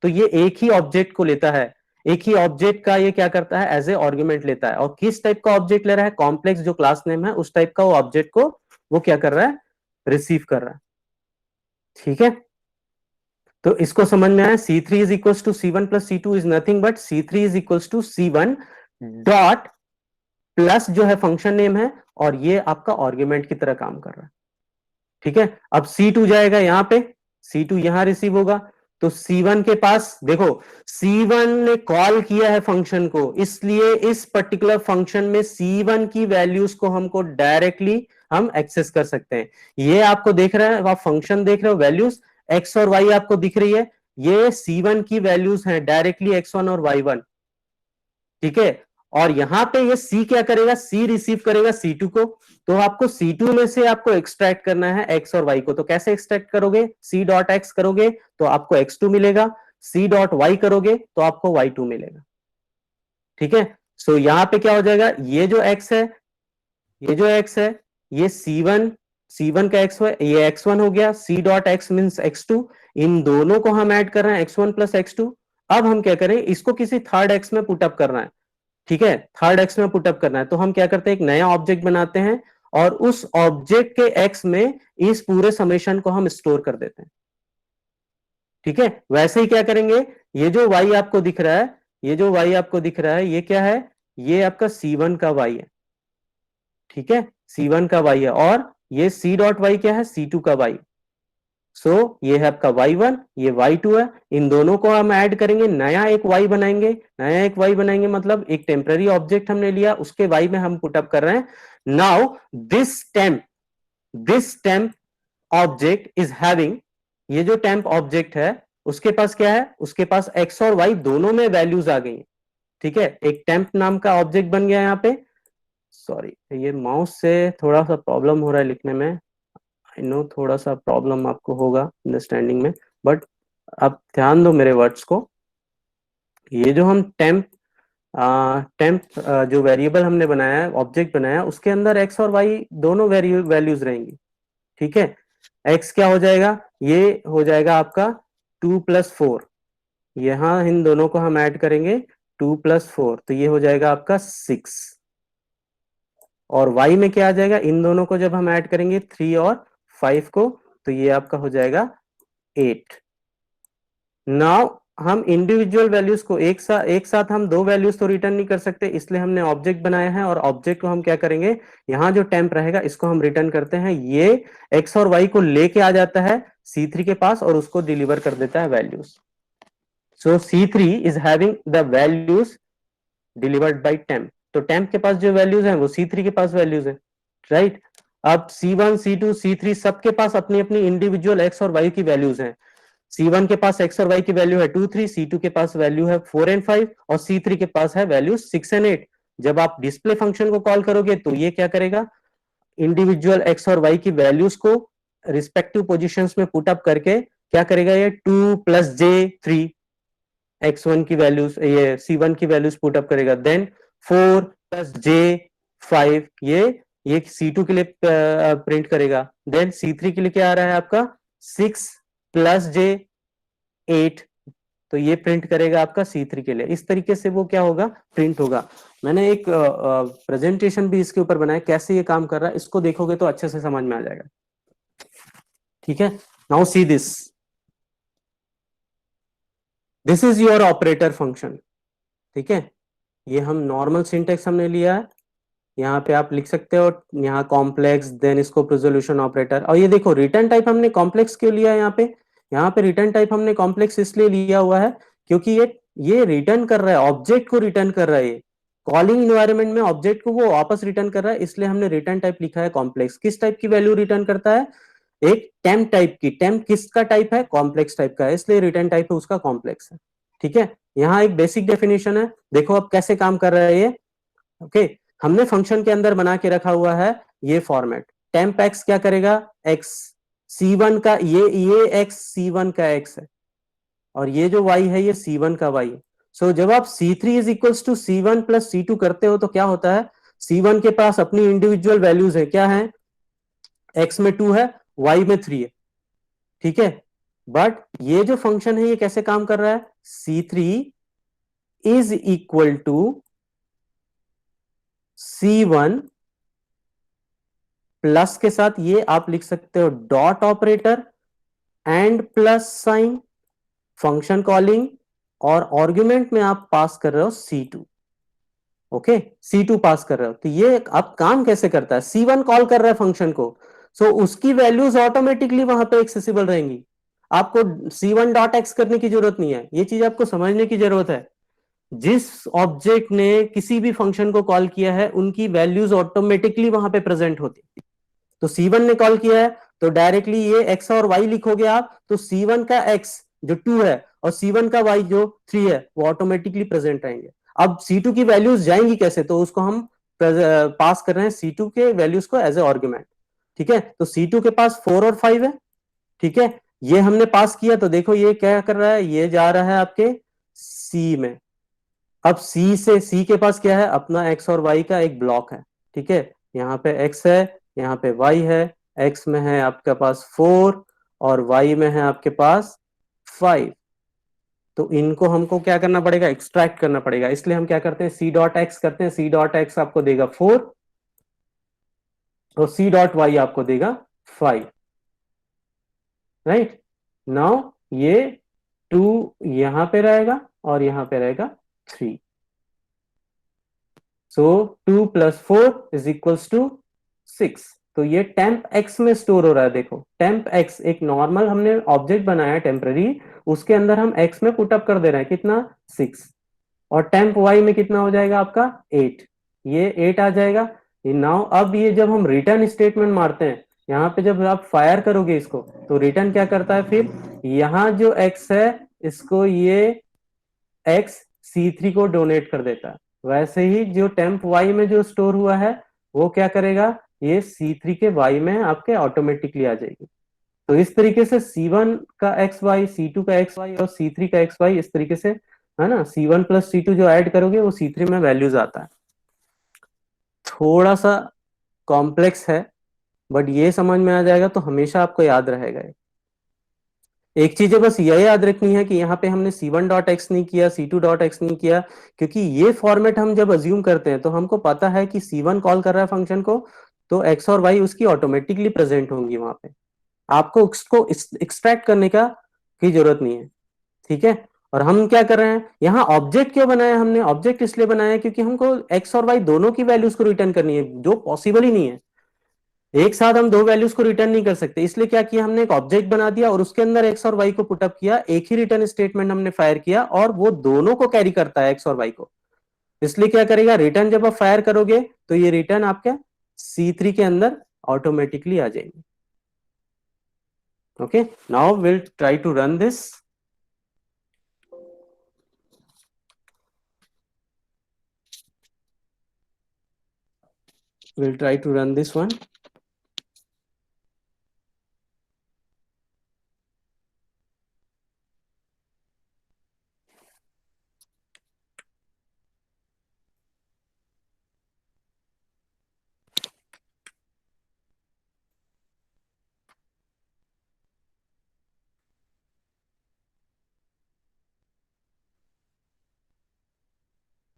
तो ये एक ही ऑब्जेक्ट को लेता है, एक ही ऑब्जेक्ट का ये क्या करता है, एज ए आर्गुमेंट लेता है, और किस टाइप का ऑब्जेक्ट ले रहा है, कॉम्प्लेक्स जो क्लास नेम है उस टाइप का वो ऑब्जेक्ट को वो क्या कर रहा है, रिसीव कर रहा है, ठीक है। तो इसको समझ में आया, C3 is equal to C1 plus C2 is nothing but C3 is equal to C1 dot plus जो है फंक्शन नेम है और ये आपका आर्गुमेंट की तरह काम कर रहा है, ठीक है। अब C2 जाएगा यहां पे, C2 यहां रिसीव होगा, तो C1 के पास देखो, C1 ने कॉल किया है फंक्शन को, इसलिए इस पर्टिकुलर फंक्शन में C1 की वैल्यूज को हमको डायरेक्टली हम एक्सेस कर सकते हैं। ये आपको देख रहा है, आप फंक्शन देख रहे हो, वैल्यूज X और Y आपको दिख रही है, ये C1 की वैल्यूज हैं डायरेक्टली X1 और Y1, ठीक है। और यहां पे ये C क्या करेगा, C रिसीव करेगा C2 को, तो आपको C2 में से आपको एक्सट्रैक्ट करना है X और Y को, तो कैसे एक्सट्रैक्ट करोगे, C डॉट X करोगे तो आपको X2 मिलेगा, C डॉट Y करोगे तो आपको Y2 मिलेगा, ठीक है। सो यहां पे क्या हो जाएगा, ये जो X है, ये जो X है, ये C1 का X है, ये X1 हो गया, C dot X means X2, इन दोनों को हम ऐड कर रहे हैं X1 प्लस X2। अब हम क्या करें, इसको किसी थर्ड X में पुटअप करना है, ठीक है, थर्ड एक्स में पुटअप करना है, तो हम क्या करते हैं, एक नया ऑब्जेक्ट बनाते हैं और उस ऑब्जेक्ट के एक्स में इस पूरे समेशन को हम स्टोर कर देते हैं, ठीक है। वैसे ही क्या करेंगे, ये जो y आपको दिख रहा है, ये जो y आपको दिख रहा है ये क्या है, ये आपका C1 का y है, ठीक है, C1 का y है, और ये C डॉट y क्या है, C2 का y। सो ये है आपका Y1, ये Y2 है, इन दोनों को हम ऐड करेंगे, नया एक Y बनाएंगे, नया एक Y बनाएंगे मतलब एक टेम्पररी ऑब्जेक्ट हमने लिया, उसके Y में हम पुटअप कर रहे हैं। Now this temp object is having ये जो टेम्प ऑब्जेक्ट है उसके पास क्या है, उसके पास एक्स और वाई दोनों में वैल्यूज आ गई। ठीक है, एक टेम्प नाम का ऑब्जेक्ट बन गया यहाँ पे। सॉरी, ये माउस से थोड़ा सा प्रॉब्लम हो रहा है लिखने में। आई नो थोड़ा सा प्रॉब्लम आपको होगा अंडरस्टैंडिंग में, बट आप ध्यान दो मेरे वर्ड्स को। ये जो हम टेम्प जो वेरिएबल हमने बनाया है, ऑब्जेक्ट बनाया है, उसके अंदर एक्स और वाई दोनों वैल्यूज रहेंगी। ठीक है, एक्स क्या हो जाएगा, ये हो जाएगा आपका 2 + 4। यहां इन दोनों को हम ऐड करेंगे, 2 + 4, तो ये हो जाएगा आपका 6। और y में क्या आ जाएगा, इन दोनों को जब हम ऐड करेंगे 3 और 5 को, तो ये आपका हो जाएगा 8। नाउ हम इंडिविजुअल वैल्यूज को एक साथ हम दो वैल्यूज तो रिटर्न नहीं कर सकते, इसलिए हमने ऑब्जेक्ट बनाया है। और ऑब्जेक्ट को हम क्या करेंगे, यहां जो टेम्प रहेगा इसको हम रिटर्न करते हैं। ये एक्स और वाई को लेके आ जाता है C3 के पास और उसको डिलीवर कर देता है values. So C3 is having the values delivered by temp. तो टेम्प के पास जो वैल्यूज हैं वो C3 के पास वैल्यूज है, राइट। अब C1 C2 C3 सबके पास अपनी अपनी इंडिविजुअल एक्स और वाई की वैल्यूज हैं। C1 के पास एक्स और वाई की वैल्यू है 2 3, C2 के पास वैल्यू है 4 और 5, और C3 के पास है वैल्यू 6 और 8। जब आप डिस्प्ले फंक्शन को कॉल करोगे तो ये क्या करेगा, इंडिविजुअल एक्स और वाई की वैल्यूज को रिस्पेक्टिव पोजीशंस में पुट अप करके क्या करेगा, ये 2 + J3 x1 की वैल्यूज, ये C1 की वैल्यूज पुट अप करेगा। देन 4 + J5 ये C2 के लिए प्रिंट करेगा। देन C3 के लिए क्या आ रहा है आपका, 6 + J8, तो ये प्रिंट करेगा आपका C3 के लिए। इस तरीके से वो क्या होगा, प्रिंट होगा। मैंने एक प्रेजेंटेशन भी इसके ऊपर बनाया, कैसे ये काम कर रहा है इसको देखोगे तो अच्छे से समझ में आ जाएगा। ठीक है, now see this is your operator function. ठीक है, ये हम नॉर्मल सिंटेक्स हमने लिया है, यहाँ पे आप लिख सकते हो, यहाँ कॉम्प्लेक्स, देन इसको रेजोल्यूशन ऑपरेटर। और ये देखो रिटर्न टाइप हमने कॉम्प्लेक्स क्यों लिया है यहाँ पे रिटर्न टाइप हमने कॉम्प्लेक्स इसलिए लिया हुआ है क्योंकि ये रिटर्न कर रहा है, ऑब्जेक्ट को रिटर्न कर रहा है। कॉलिंग इन्वायरमेंट में ऑब्जेक्ट को वो वापस रिटर्न कर रहा है, इसलिए हमने रिटर्न टाइप लिखा है कॉम्प्लेक्स। किस टाइप की वैल्यू रिटर्न करता है, एक टेम्प टाइप की। टेम्प किसका टाइप है, कॉम्प्लेक्स टाइप का है, इसलिए रिटर्न टाइप है उसका कॉम्प्लेक्स है। ठीक है, यहाँ एक बेसिक डेफिनेशन है, देखो अब कैसे काम कर रहा है ये। ओके, हमने फंक्शन के अंदर बना के रखा हुआ है ये फॉर्मेट। टेम्प एक्स क्या करेगा, एक्स C1 का, ये एक्स C1 का एक्स है, और ये जो y है ये C1 का y है। सो जब आप C3 is equals to C1 + C2 करते हो तो क्या होता है, C1 के पास अपनी इंडिविजुअल वैल्यूज है, क्या है, x में 2 है, y में 3 है। ठीक है, बट ये जो फंक्शन है ये कैसे काम कर रहा है, C3 is equal to C1 plus के साथ ये आप लिख सकते हो dot operator and plus sign, function calling, और आर्गुमेंट में आप पास कर रहे हो C2। ओके, C2 पास कर रहे हो, तो ये अब काम कैसे करता है, C1 कॉल कर रहा है फंक्शन को, सो उसकी वैल्यूज ऑटोमेटिकली वहां पे एक्सेसिबल रहेंगी। आपको C1.x करने की जरूरत नहीं है, ये चीज आपको समझने की जरूरत है। जिस ऑब्जेक्ट ने किसी भी फंक्शन को कॉल किया है उनकी वैल्यूज ऑटोमेटिकली वहां पे प्रेजेंट होती है। तो C1 ने कॉल किया है तो डायरेक्टली ये x और y लिखोगे आप, तो C1 का x जो 2 है और C1 का y जो 3 है वो ऑटोमेटिकली प्रेजेंट रहेंगे। अब C2 की वैल्यूज जाएंगी कैसे, तो उसको हम पास कर रहे हैं C2 के वैल्यूज को एज ए आर्गुमेंट। ठीक है, तो C2 के पास 4 और 5 है। ठीक है, ये हमने पास किया, तो देखो ये क्या कर रहा है, ये जा रहा है आपके C में। अब C के पास क्या है, अपना x और y का एक ब्लॉक है। ठीक है, यहाँ पे x है, यहाँ पे y है, x में है आपके पास 4 और y में है आपके पास 5। तो इनको हमको क्या करना पड़ेगा, एक्सट्रैक्ट करना पड़ेगा, इसलिए हम क्या करते हैं C.x करते हैं। C.x आपको देगा 4 और C.y आपको देगा 5, राइट। नाउ ये 2 यहां पे रहेगा और यहां पे रहेगा 3। सो 2 + 4 इज इक्वल्स टू 6। तो ये टेम्प एक्स में स्टोर हो रहा है। देखो टेम्प एक्स एक नॉर्मल हमने ऑब्जेक्ट बनाया टेम्पररी, उसके अंदर हम एक्स में पुटअप कर दे रहे हैं कितना, 6। और टेम्प वाई में कितना हो जाएगा आपका 8, ये 8 आ जाएगा। नाउ अब ये जब हम रिटर्न स्टेटमेंट मारते हैं यहाँ पे जब आप फायर करोगे इसको तो रिटर्न क्या करता है फिर, यहाँ जो एक्स है इसको ये एक्स C3 को डोनेट कर देता है। वैसे ही जो टेम्प वाई में जो स्टोर हुआ है वो क्या करेगा, ये C3 के वाई में आपके ऑटोमेटिकली आ जाएगी। तो इस तरीके से C1 का एक्स वाई, C2 का एक्स वाई और C3 का एक्स वाई, इस तरीके से है ना, C1 प्लस C2 जो ऐड करोगे वो C3 में वैल्यूज आता है। थोड़ा सा कॉम्प्लेक्स है, बट ये समझ में आ जाएगा तो हमेशा आपको याद रहेगा। एक चीज है बस यह याद रखनी है कि यहाँ पे हमने C1 डॉट एक्स नहीं किया, C2 डॉट एक्स नहीं किया, क्योंकि ये फॉर्मेट हम जब अज्यूम करते हैं तो हमको पता है कि C1 कॉल कर रहा है फंक्शन को, तो एक्स और वाई उसकी ऑटोमेटिकली प्रेजेंट होंगी वहां पे। आपको उसको एक्सट्रैक्ट करने का की जरूरत नहीं है। ठीक है। और हम क्या कर रहे हैं यहाँ, ऑब्जेक्ट क्यों बनाया हमने, ऑब्जेक्ट इसलिए बनाया क्योंकि हमको एक्स और वाई दोनों की वैल्यूज को रिटर्न करनी है, जो पॉसिबल ही नहीं है। एक साथ हम दो वैल्यूज को रिटर्न नहीं कर सकते, इसलिए क्या किया हमने, एक ऑब्जेक्ट बना दिया और उसके अंदर एक्स और वाई को पुटअप किया, एक ही रिटर्न स्टेटमेंट हमने फायर किया और वो दोनों को कैरी करता है, एक्स और वाई को। इसलिए क्या करेगा, रिटर्न जब आप फायर करोगे तो ये रिटर्न आपके C3 के अंदर ऑटोमेटिकली आ जाएंगे। Okay, now will try to run this. We'll try to run this one.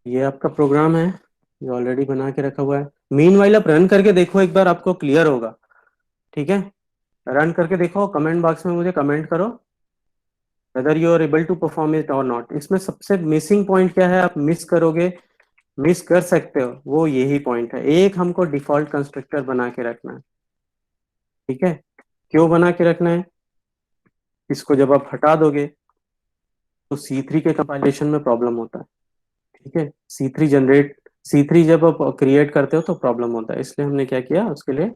ये आपका प्रोग्राम है जो ऑलरेडी बना के रखा हुआ है। मीन वाइल आप रन करके देखो एक बार, आपको क्लियर होगा। ठीक है, रन करके देखो, कमेंट बॉक्स में मुझे कमेंट करो whether you are able to perform it और नॉट। इसमें सबसे मिसिंग पॉइंट क्या है, आप मिस करोगे, मिस कर सकते हो, वो यही पॉइंट है। एक हमको डिफॉल्ट कंस्ट्रक्टर बना के रखना है। ठीक है, क्यों बना के रखना है, इसको जब आप हटा दोगे तो C3 के कंपाइलेशन में प्रॉब्लम होता है। ठीक है, C3 जब आप क्रिएट करते हो तो प्रॉब्लम होता है, इसलिए हमने क्या किया, उसके लिए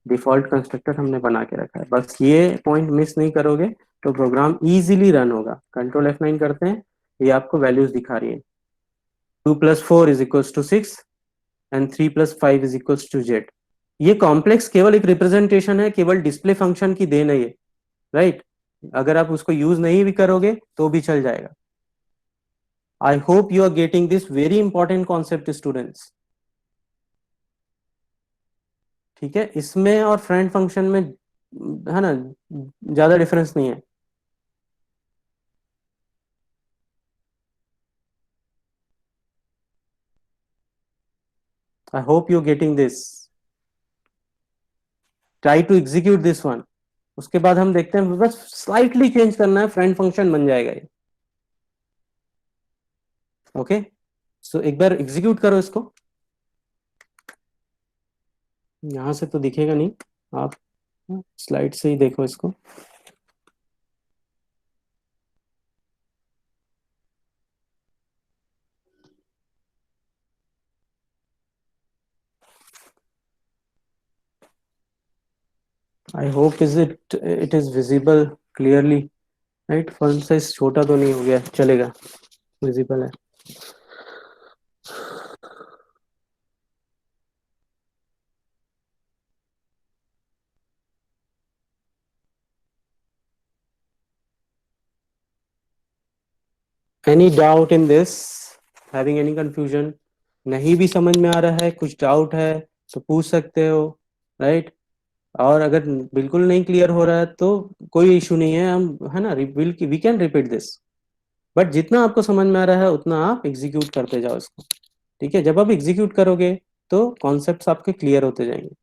डिफॉल्ट कंस्ट्रक्टर हमने बना के रखा है। बस ये पॉइंट मिस नहीं करोगे तो प्रोग्राम इजीली रन होगा। कंट्रोल F9 करते हैं, ये आपको वैल्यूज दिखा रही है। 2+4 = 6 एंड 3+5 = Z। ये कॉम्प्लेक्स केवल एक रिप्रेजेंटेशन है, केवल डिस्प्ले फंक्शन की देन है ये, राइट। अगर आप उसको यूज नहीं भी करोगे तो भी चल जाएगा। I hope you are getting this very important concept students. ठीक है, इसमें और फ्रेंड फंक्शन में है ना ज्यादा डिफरेंस नहीं है। I hope you getting this. Try to execute this one, उसके बाद हम देखते हैं, बस स्लाइटली चेंज करना है, फ्रेंड फंक्शन बन जाएगा ये। ओके, सो एक बार एग्जीक्यूट करो इसको। यहां से तो दिखेगा नहीं, आप स्लाइड से ही देखो इसको। I hope it is visible clearly, right. Font size छोटा तो नहीं हो गया, चलेगा, विजिबल है। Any doubt in this, having any confusion, नहीं भी समझ में आ रहा है, कुछ डाउट है तो पूछ सकते हो, राइट। और अगर बिल्कुल नहीं क्लियर हो रहा है तो कोई इशू नहीं है, हम है ना we can repeat this. But जितना आपको समझ में आ रहा है उतना आप एग्जीक्यूट करते जाओ इसको। ठीक है, जब आप एग्जीक्यूट करोगे तो कॉन्सेप्ट्स आपके क्लियर होते जाएंगे।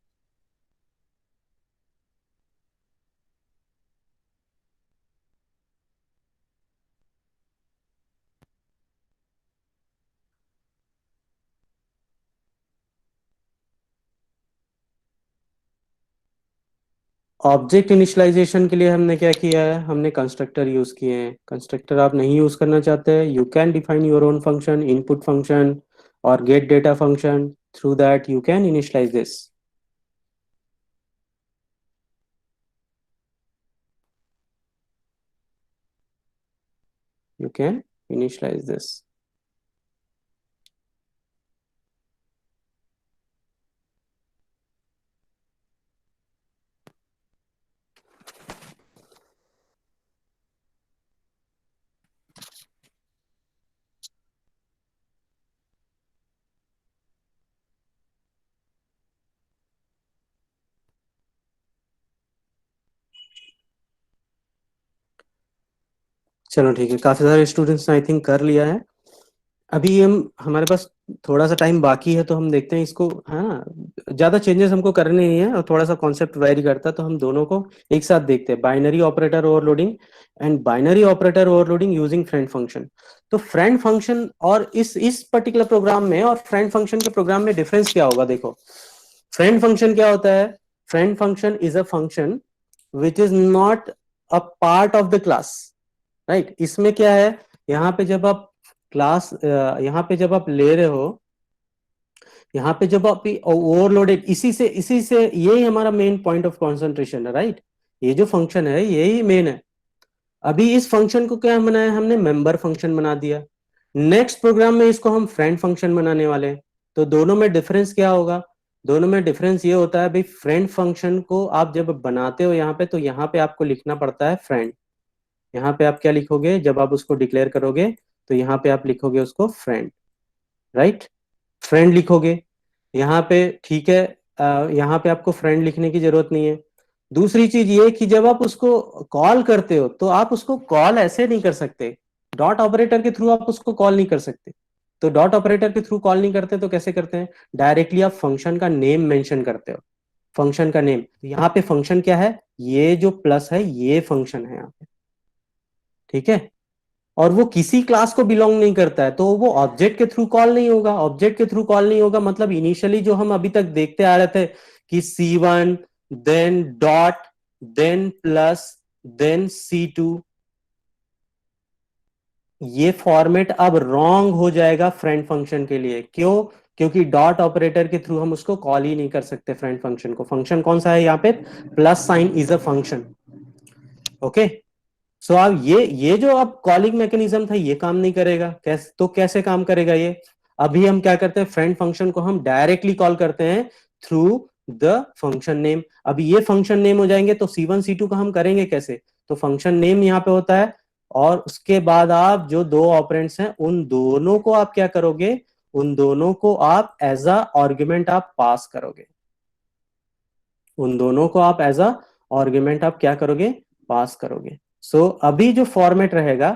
ऑब्जेक्ट इनिशियलाइजेशन के लिए हमने क्या किया है, हमने कंस्ट्रक्टर यूज किए हैं। कंस्ट्रक्टर आप नहीं यूज करना चाहते, you can define your own function, input function और get data function, through that you can initialize this. you can initialize this. चलो ठीक है, काफी सारे स्टूडेंट्स ने आई थिंक कर लिया है। अभी हम हमारे पास थोड़ा सा टाइम बाकी है, तो हम देखते हैं इसको, है ना। ज्यादा चेंजेस हमको करने नहीं है और थोड़ा सा कॉन्सेप्ट वेरी करता है, तो हम दोनों को एक साथ देखते हैं, binary operator overloading and binary operator overloading using friend function. तो फ्रेंड फंक्शन और इस पर्टिकुलर प्रोग्राम में और फ्रेंड फंक्शन के प्रोग्राम में डिफरेंस क्या होगा, देखो। फ्रेंड फंक्शन क्या होता है? Friend function is a function which is not a part of the class, right. इसमें क्या है, यहाँ पे जब आप क्लास, यहाँ पे जब आप ले रहे हो, यहाँ पे जब आप ओवरलोडेड, इसी से यही हमारा मेन पॉइंट ऑफ कंसंट्रेशन है, राइट। ये जो फंक्शन है यही मेन है। अभी इस फंक्शन को क्या बनाया हमने, मेंबर फंक्शन बना दिया। नेक्स्ट प्रोग्राम में इसको हम फ्रेंड फंक्शन बनाने वाले हैं। तो दोनों में डिफरेंस क्या होगा? दोनों में डिफरेंस ये होता है भाई, फ्रेंड फंक्शन को आप जब बनाते हो यहाँ पे, तो यहाँ पे आपको लिखना पड़ता है फ्रेंड। यहाँ पे आप क्या लिखोगे जब आप उसको डिक्लेयर करोगे? तो यहाँ पे आप लिखोगे उसको फ्रेंड, राइट। फ्रेंड लिखोगे यहाँ पे, ठीक है। यहाँ पे आपको फ्रेंड लिखने की जरूरत नहीं है। दूसरी चीज ये कि जब आप उसको कॉल करते हो, तो आप उसको कॉल ऐसे नहीं कर सकते, डॉट ऑपरेटर के थ्रू आप उसको कॉल नहीं कर सकते। तो डॉट ऑपरेटर के थ्रू कॉल नहीं करते तो कैसे करते हैं? डायरेक्टली आप फंक्शन का नेम मेंशन करते हो, फंक्शन का नेम। यहाँ पे फंक्शन क्या है? ये जो प्लस है ये फंक्शन है यहाँ पे, ठीक है। और वो किसी क्लास को बिलोंग नहीं करता है, तो वो ऑब्जेक्ट के थ्रू कॉल नहीं होगा। ऑब्जेक्ट के थ्रू कॉल नहीं होगा मतलब इनिशियली जो हम अभी तक देखते आ रहे थे कि C1 then dot then plus then C2, ये फॉर्मेट अब रॉन्ग हो जाएगा फ्रेंड फंक्शन के लिए। क्यों? क्योंकि डॉट ऑपरेटर के थ्रू हम उसको कॉल ही नहीं कर सकते फ्रेंड फंक्शन को। फंक्शन कौन सा है यहाँ पे? Plus sign is a function, okay. So अब ये जो अब कॉलिंग मैकेनिज्म था ये काम नहीं करेगा। कैसे काम करेगा ये? अभी हम क्या करते हैं, फ्रेंड फंक्शन को हम डायरेक्टली कॉल करते हैं थ्रू द फंक्शन नेम। अभी ये फंक्शन नेम हो जाएंगे, तो C1 C2 का हम करेंगे कैसे? तो फंक्शन नेम यहाँ पे होता है, और उसके बाद आप जो दो ऑपरेंड्स हैं उन दोनों को आप क्या करोगे? उन दोनों को आप एज अ आर्ग्यूमेंट आप पास करोगे। उन दोनों को आप एज अ आर्ग्यूमेंट आप क्या करोगे? पास करोगे। सो अभी जो फॉर्मेट रहेगा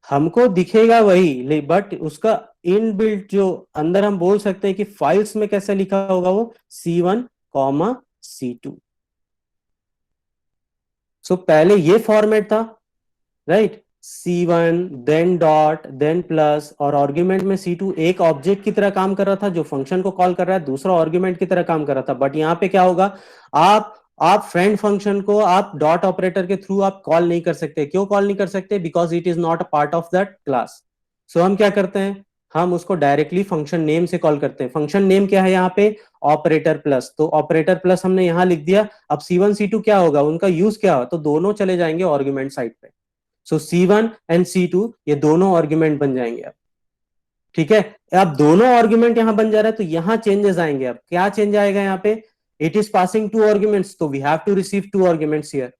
हमको दिखेगा वही, बट उसका इनबिल्ट जो अंदर हम बोल सकते हैं कि फाइल्स में कैसे लिखा होगा वो C1 कॉमा C2। सो पहले ये फॉर्मेट था, right. C1 then dot then plus, और आर्ग्यूमेंट में C2 एक ऑब्जेक्ट की तरह काम कर रहा था जो फंक्शन को कॉल कर रहा है, दूसरा आर्ग्यूमेंट की तरह काम कर रहा था। बट यहाँ पे क्या होगा, आप फ्रेंड फंक्शन को आप डॉट ऑपरेटर के थ्रू आप कॉल नहीं कर सकते। क्यों कॉल नहीं कर सकते? Because it is not a part of that class. So हम क्या करते हैं, हम उसको डायरेक्टली फंक्शन नेम से कॉल करते हैं। फंक्शन नेम क्या है यहाँ पे? Operator plus. तो ऑपरेटर प्लस हमने यहाँ लिख दिया। अब C1 C2 क्या होगा, उनका यूज क्या हो? तो दोनों चले जाएंगे आर्ग्यूमेंट साइड पे। सो C1 एंड C2 ये दोनों आर्ग्यूमेंट बन जाएंगे अब, ठीक है। अब दोनों आर्ग्यूमेंट यहां बन जा रहा है, तो यहां चेंजेस आएंगे। अब क्या चेंज आएगा यहाँ पे? It is passing two arguments, तो we have to receive two arguments here,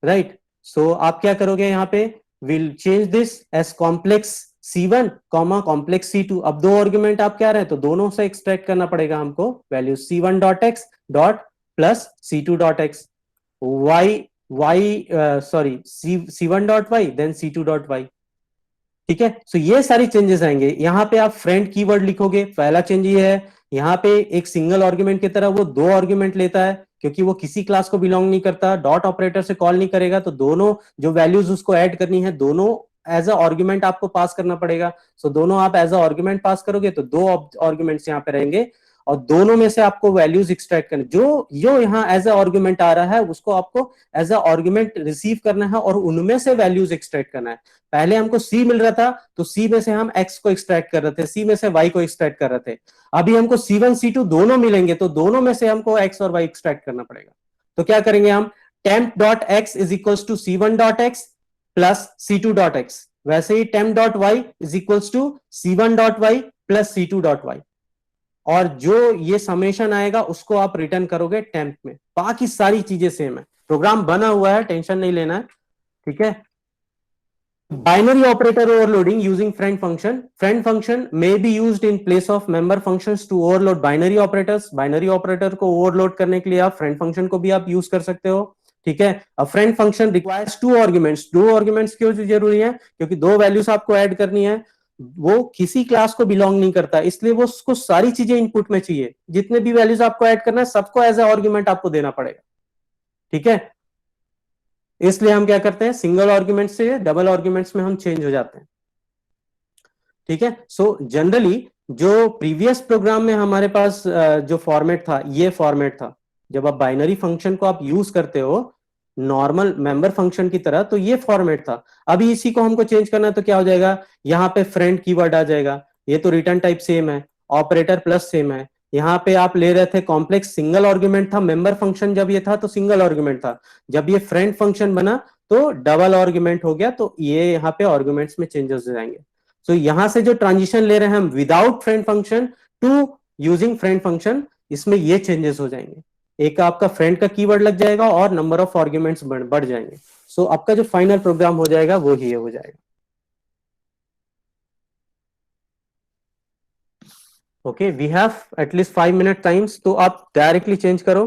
right. So आप क्या करोगे यहाँ पे? Will change this as complex C1 comma complex C2। अब दो आर्ग्यूमेंट आप क्या रहे हैं, तो दोनों से एक्सट्रैक्ट करना पड़ेगा हमको value C1 dot x dot plus C2 dot x, y y sorry C1 dot y then C2 dot y, ठीक है। सो ये सारी चेंजेस आएंगे। यहाँ पे आप फ्रेंड कीवर्ड लिखोगे, पहला चेंज ये है। यहाँ पे एक सिंगल आर्ग्यूमेंट की तरह वो दो आर्ग्यूमेंट लेता है, क्योंकि वो किसी क्लास को बिलोंग नहीं करता, डॉट ऑपरेटर से कॉल नहीं करेगा, तो दोनों जो वैल्यूज उसको ऐड करनी है दोनों एज अ आर्ग्यूमेंट आपको पास करना पड़ेगा। सो दोनों आप एज अ आर्ग्यूमेंट पास करोगे तो दो आर्ग्यूमेंट्स यहाँ पे रहेंगे, और दोनों में से आपको वैल्यूज एक्सट्रैक्ट करने, जो जो यहाँ एज अ आर्ग्यूमेंट आ रहा है उसको आपको एज अ आर्ग्यूमेंट रिसीव करना है और उनमें से वैल्यूज एक्सट्रैक्ट करना है। पहले हमको C मिल रहा था, तो C में से हम X को एक्सट्रैक्ट कर रहे थे, C में से Y को एक्सट्रैक्ट कर रहे थे। अभी हमको C1 C2 दोनों मिलेंगे, तो दोनों में से हमको X और Y एक्सट्रैक्ट करना पड़ेगा। तो क्या करेंगे हम? temp dot x is equal to C1 dot x plus C2.x, वैसे ही temp dot y is equals to C1 dot y plus C2 dot y, और जो ये समेशन आएगा उसको आप रिटर्न करोगे टेम्प में। बाकी सारी चीजें सेम है, प्रोग्राम बना हुआ है, टेंशन नहीं लेना है, ठीक है। Binary operator overloading using friend function. Friend function may be used in place of member functions to overload binary operators. Binary operator को overload करने के लिए आप friend function को भी आप use कर सकते हो, ठीक है। A friend function requires two arguments. दो arguments क्यों जरूरी है? क्योंकि दो values आपको ऐड करनी है, वो किसी क्लास को बिलोंग नहीं करता, इसलिए वो उसको सारी चीजें इनपुट में चाहिए, जितने भी वैल्यूज आपको ऐड करना है सबको एज ए आर्ग्यूमेंट आपको देना पड़ेगा, ठीक है। इसलिए हम क्या करते हैं, सिंगल आर्ग्यूमेंट से डबल आर्ग्यूमेंट्स में हम चेंज हो जाते हैं, ठीक है। सो जनरली जो प्रीवियस प्रोग्राम में हमारे पास जो फॉर्मेट था, ये फॉर्मेट था, जब आप बाइनरी फंक्शन को आप यूज करते हो नॉर्मल मेंबर फंक्शन की तरह, तो ये फॉर्मेट था। अभी इसी को हमको चेंज करना है तो क्या हो जाएगा, यहाँ पे फ्रेंड कीवर्ड आ जाएगा, ये तो रिटर्न टाइप सेम है, ऑपरेटर प्लस सेम है, यहाँ पे आप ले रहे थे कॉम्प्लेक्स सिंगल आर्ग्यूमेंट था, मेंबर फंक्शन जब ये था तो सिंगल आर्ग्यूमेंट था, जब ये फ्रेंड फंक्शन बना तो डबल आर्ग्यूमेंट हो गया, तो ये यहाँ पे आर्ग्यूमेंट्स में चेंजेस हो जाएंगे। तो यहां से जो ट्रांजिशन ले रहे हैं हम without friend function to using friend function, इसमें ये चेंजेस हो जाएंगे, एक आपका फ्रेंड का कीवर्ड लग जाएगा और नंबर ऑफ आर्ग्यूमेंट्स बढ़ जाएंगे। सो आपका जो फाइनल प्रोग्राम हो जाएगा वो ही हो जाएगा। Okay, we have at least 5 minute times, तो आप डायरेक्टली चेंज करो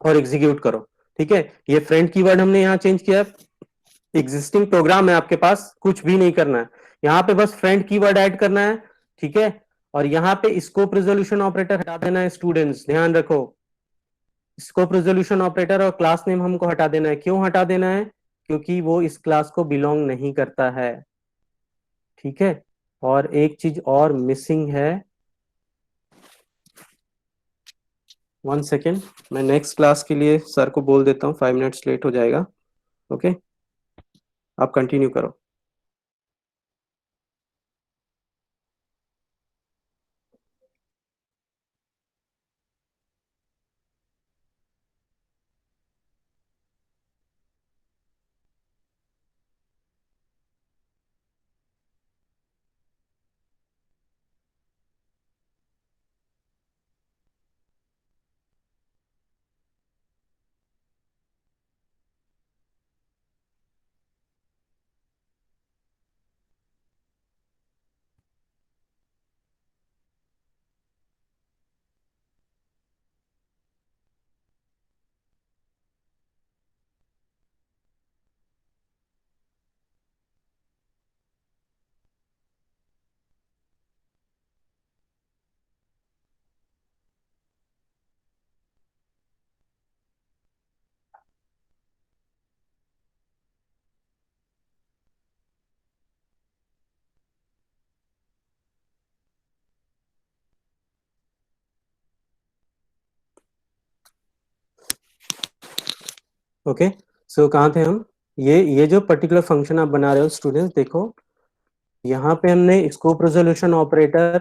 और एग्जीक्यूट करो, ठीक है। ये फ्रेंड कीवर्ड हमने यहाँ चेंज किया, एग्जिस्टिंग प्रोग्राम है आपके पास, कुछ भी नहीं करना है, यहाँ पे बस फ्रेंड कीवर्ड ऐड करना है, ठीक है। और यहाँ पे स्कोप रिजोल्यूशन ऑपरेटर हटा देना है, स्टूडेंट्स ध्यान रखो, स्कोप रिजोल्यूशन ऑपरेटर और क्लास नेम हमको हटा देना है। क्यों हटा देना है? क्योंकि वो इस क्लास को बिलोंग नहीं करता है, ठीक है। और एक चीज और मिसिंग है, 1 सेकेंड, मैं नेक्स्ट क्लास के लिए सर को बोल देता हूँ, 5 मिनट्स लेट हो जाएगा। ओके, आप कंटिन्यू करो। ओके, सो कहाँ थे हम, ये जो पर्टिकुलर फंक्शन आप बना रहे हो स्टूडेंट्स, देखो यहाँ पे हमने स्कोप रेजोल्यूशन ऑपरेटर,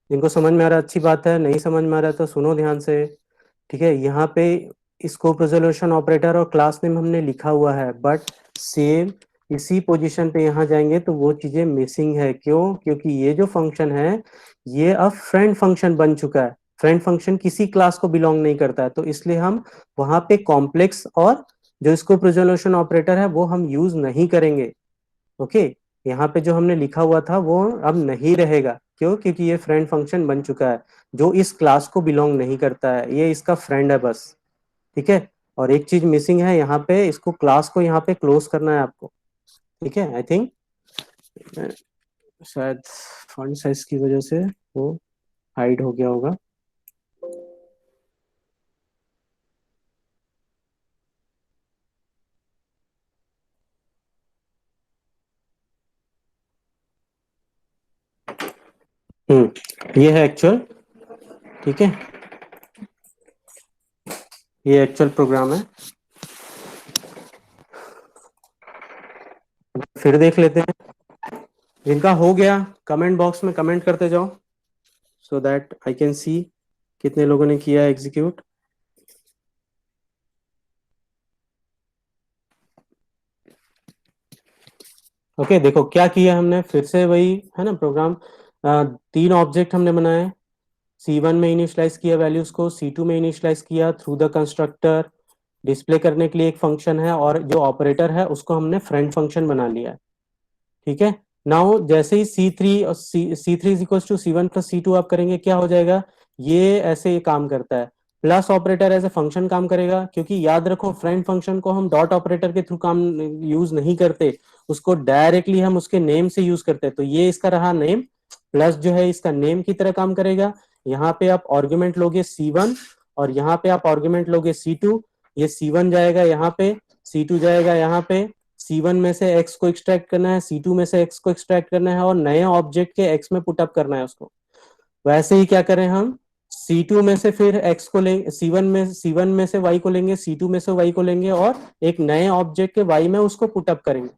जिनको समझ में आ रहा है अच्छी बात है, नहीं समझ में आ रहा है तो सुनो ध्यान से, ठीक है। यहाँ पे स्कोप रेजोल्यूशन ऑपरेटर और क्लास नेम हमने लिखा हुआ है, बट सेम इसी पोजीशन पे यहाँ जाएंगे तो वो चीजें मिसिंग है। क्यों? क्योंकि ये जो फंक्शन है ये अब फ्रेंड फंक्शन बन चुका है, फ्रेंड फंक्शन किसी क्लास को बिलोंग नहीं करता है, तो इसलिए हम वहां पे कॉम्प्लेक्स और जो स्कोप रेजोल्यूशन ऑपरेटर है वो हम यूज नहीं करेंगे। ओके, यहाँ पे जो हमने लिखा हुआ था वो अब नहीं रहेगा। क्यों? क्योंकि ये फ्रेंड फंक्शन बन चुका है जो इस क्लास को बिलोंग नहीं करता है, ये इसका फ्रेंड है बस, ठीक है। और एक चीज मिसिंग है यहाँ पे, इसको क्लास को यहाँ पे क्लोज करना है आपको, ठीक है। आई थिंक शायद फॉन्ट साइज की वजह से वो हाइड हो गया होगा। ये है एक्चुअल, ठीक है, ये एक्चुअल प्रोग्राम है। फिर देख लेते हैं, जिनका हो गया कमेंट बॉक्स में कमेंट करते जाओ, so that I can see कितने लोगों ने किया एग्जीक्यूट। ओके, देखो क्या किया हमने, फिर से वही है ना प्रोग्राम। तीन ऑब्जेक्ट हमने बनाए। C1 में इनिशियलाइज किया वैल्यूज को, C2 में इनिशियलाइज किया थ्रू द कंस्ट्रक्टर। डिस्प्ले करने के लिए एक फंक्शन है, और जो ऑपरेटर है उसको हमने फ्रेंड फंक्शन बना लिया है। ठीक है। नाउ जैसे ही C3 और C3 is equal to C1 plus C2 आप करेंगे, क्या हो जाएगा, ये ऐसे ये काम करता है। Plus operator as a function काम करेगा, क्योंकि याद रखो फ्रेंड फंक्शन को हम डॉट ऑपरेटर के थ्रू काम यूज नहीं करते, उसको डायरेक्टली हम उसके नेम से यूज करते हैं। तो ये इसका रहा नेम, प्लस जो है इसका नेम की तरह काम करेगा। यहाँ पे आप आर्गुमेंट लोगे C1, और यहाँ पे आप आर्गुमेंट लोगे C2। ये C1 जाएगा यहाँ पे, C2 जाएगा यहाँ पे। C1 में से x को एक्सट्रैक्ट करना है, C2 में से x को एक्सट्रैक्ट करना है, और नए ऑब्जेक्ट के x में पुटअप करना है उसको। वैसे ही क्या करें हम, C2 में से फिर x को लेंगे, C1 में से y को लेंगे, C2 में से y को लेंगे, और एक नए ऑब्जेक्ट के y में उसको पुटअप करेंगे।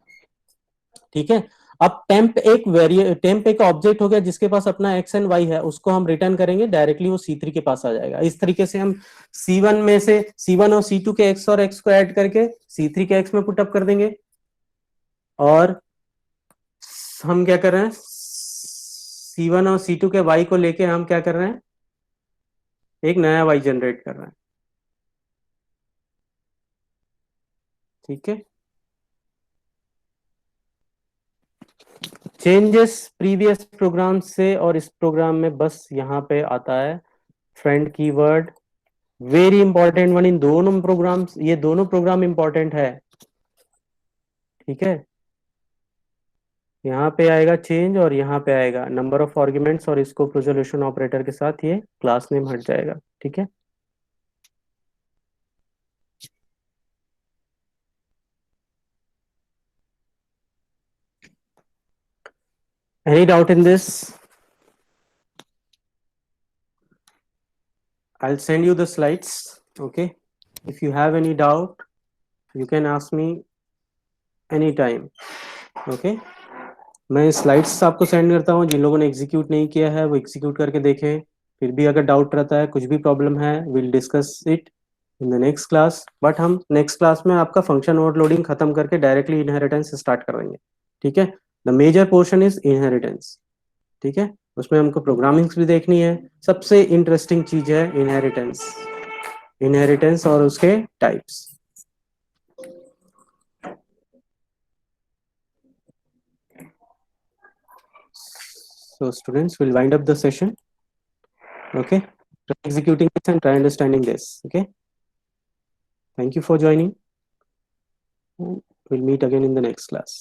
ठीक है। अब टेम्प एक ऑब्जेक्ट हो गया जिसके पास अपना एक्स एंड वाई है, उसको हम रिटर्न करेंगे डायरेक्टली, वो C3 के पास आ जाएगा। इस तरीके से हम C1 और C2 के एक्स और एक्स को ऐड करके C3 के एक्स में पुटअप कर देंगे। और हम क्या कर रहे हैं, C1 और C2 के वाई को लेके हम क्या कर रहे हैं, एक नया वाई जनरेट कर रहे हैं। ठीक है। चेंजेस प्रीवियस प्रोग्राम से और इस प्रोग्राम में बस यहाँ पे आता है friend keyword, very important one इन दोनों प्रोग्राम्स, ये दोनों प्रोग्राम इंपॉर्टेंट है। ठीक है। यहाँ पे आएगा चेंज, और यहाँ पे आएगा नंबर ऑफ आर्ग्यूमेंट्स, और इसको प्रोजोल्यूशन ऑपरेटर के साथ ये क्लास नेम हट जाएगा। ठीक है। Any doubt in this? I'll send you the slides. Okay. If you have any doubt, you can ask me anytime. Okay. मैं स्लाइड्स आपको सेंड करता हूँ, जिन लोगों ने एग्जीक्यूट नहीं किया है वो एग्जीक्यूट करके देखें। फिर भी अगर डाउट रहता है, कुछ भी प्रॉब्लम है, will discuss it in the next class. But हम नेक्स्ट क्लास में आपका फंक्शन ओवरलोडिंग खत्म करके डायरेक्टली इनहेरिटेंस स्टार्ट कर देंगे। ठीक है। The major portion is inheritance. ठीक है। उसमें हमको प्रोग्रामिंग्स भी देखनी है। सबसे इंटरेस्टिंग चीज है इनहेरिटेंस, इनहेरिटेंस और उसके types. So students will wind up the session. Okay. Try executing this and try understanding this. Okay. Thank you for joining. We'll meet again in the next class.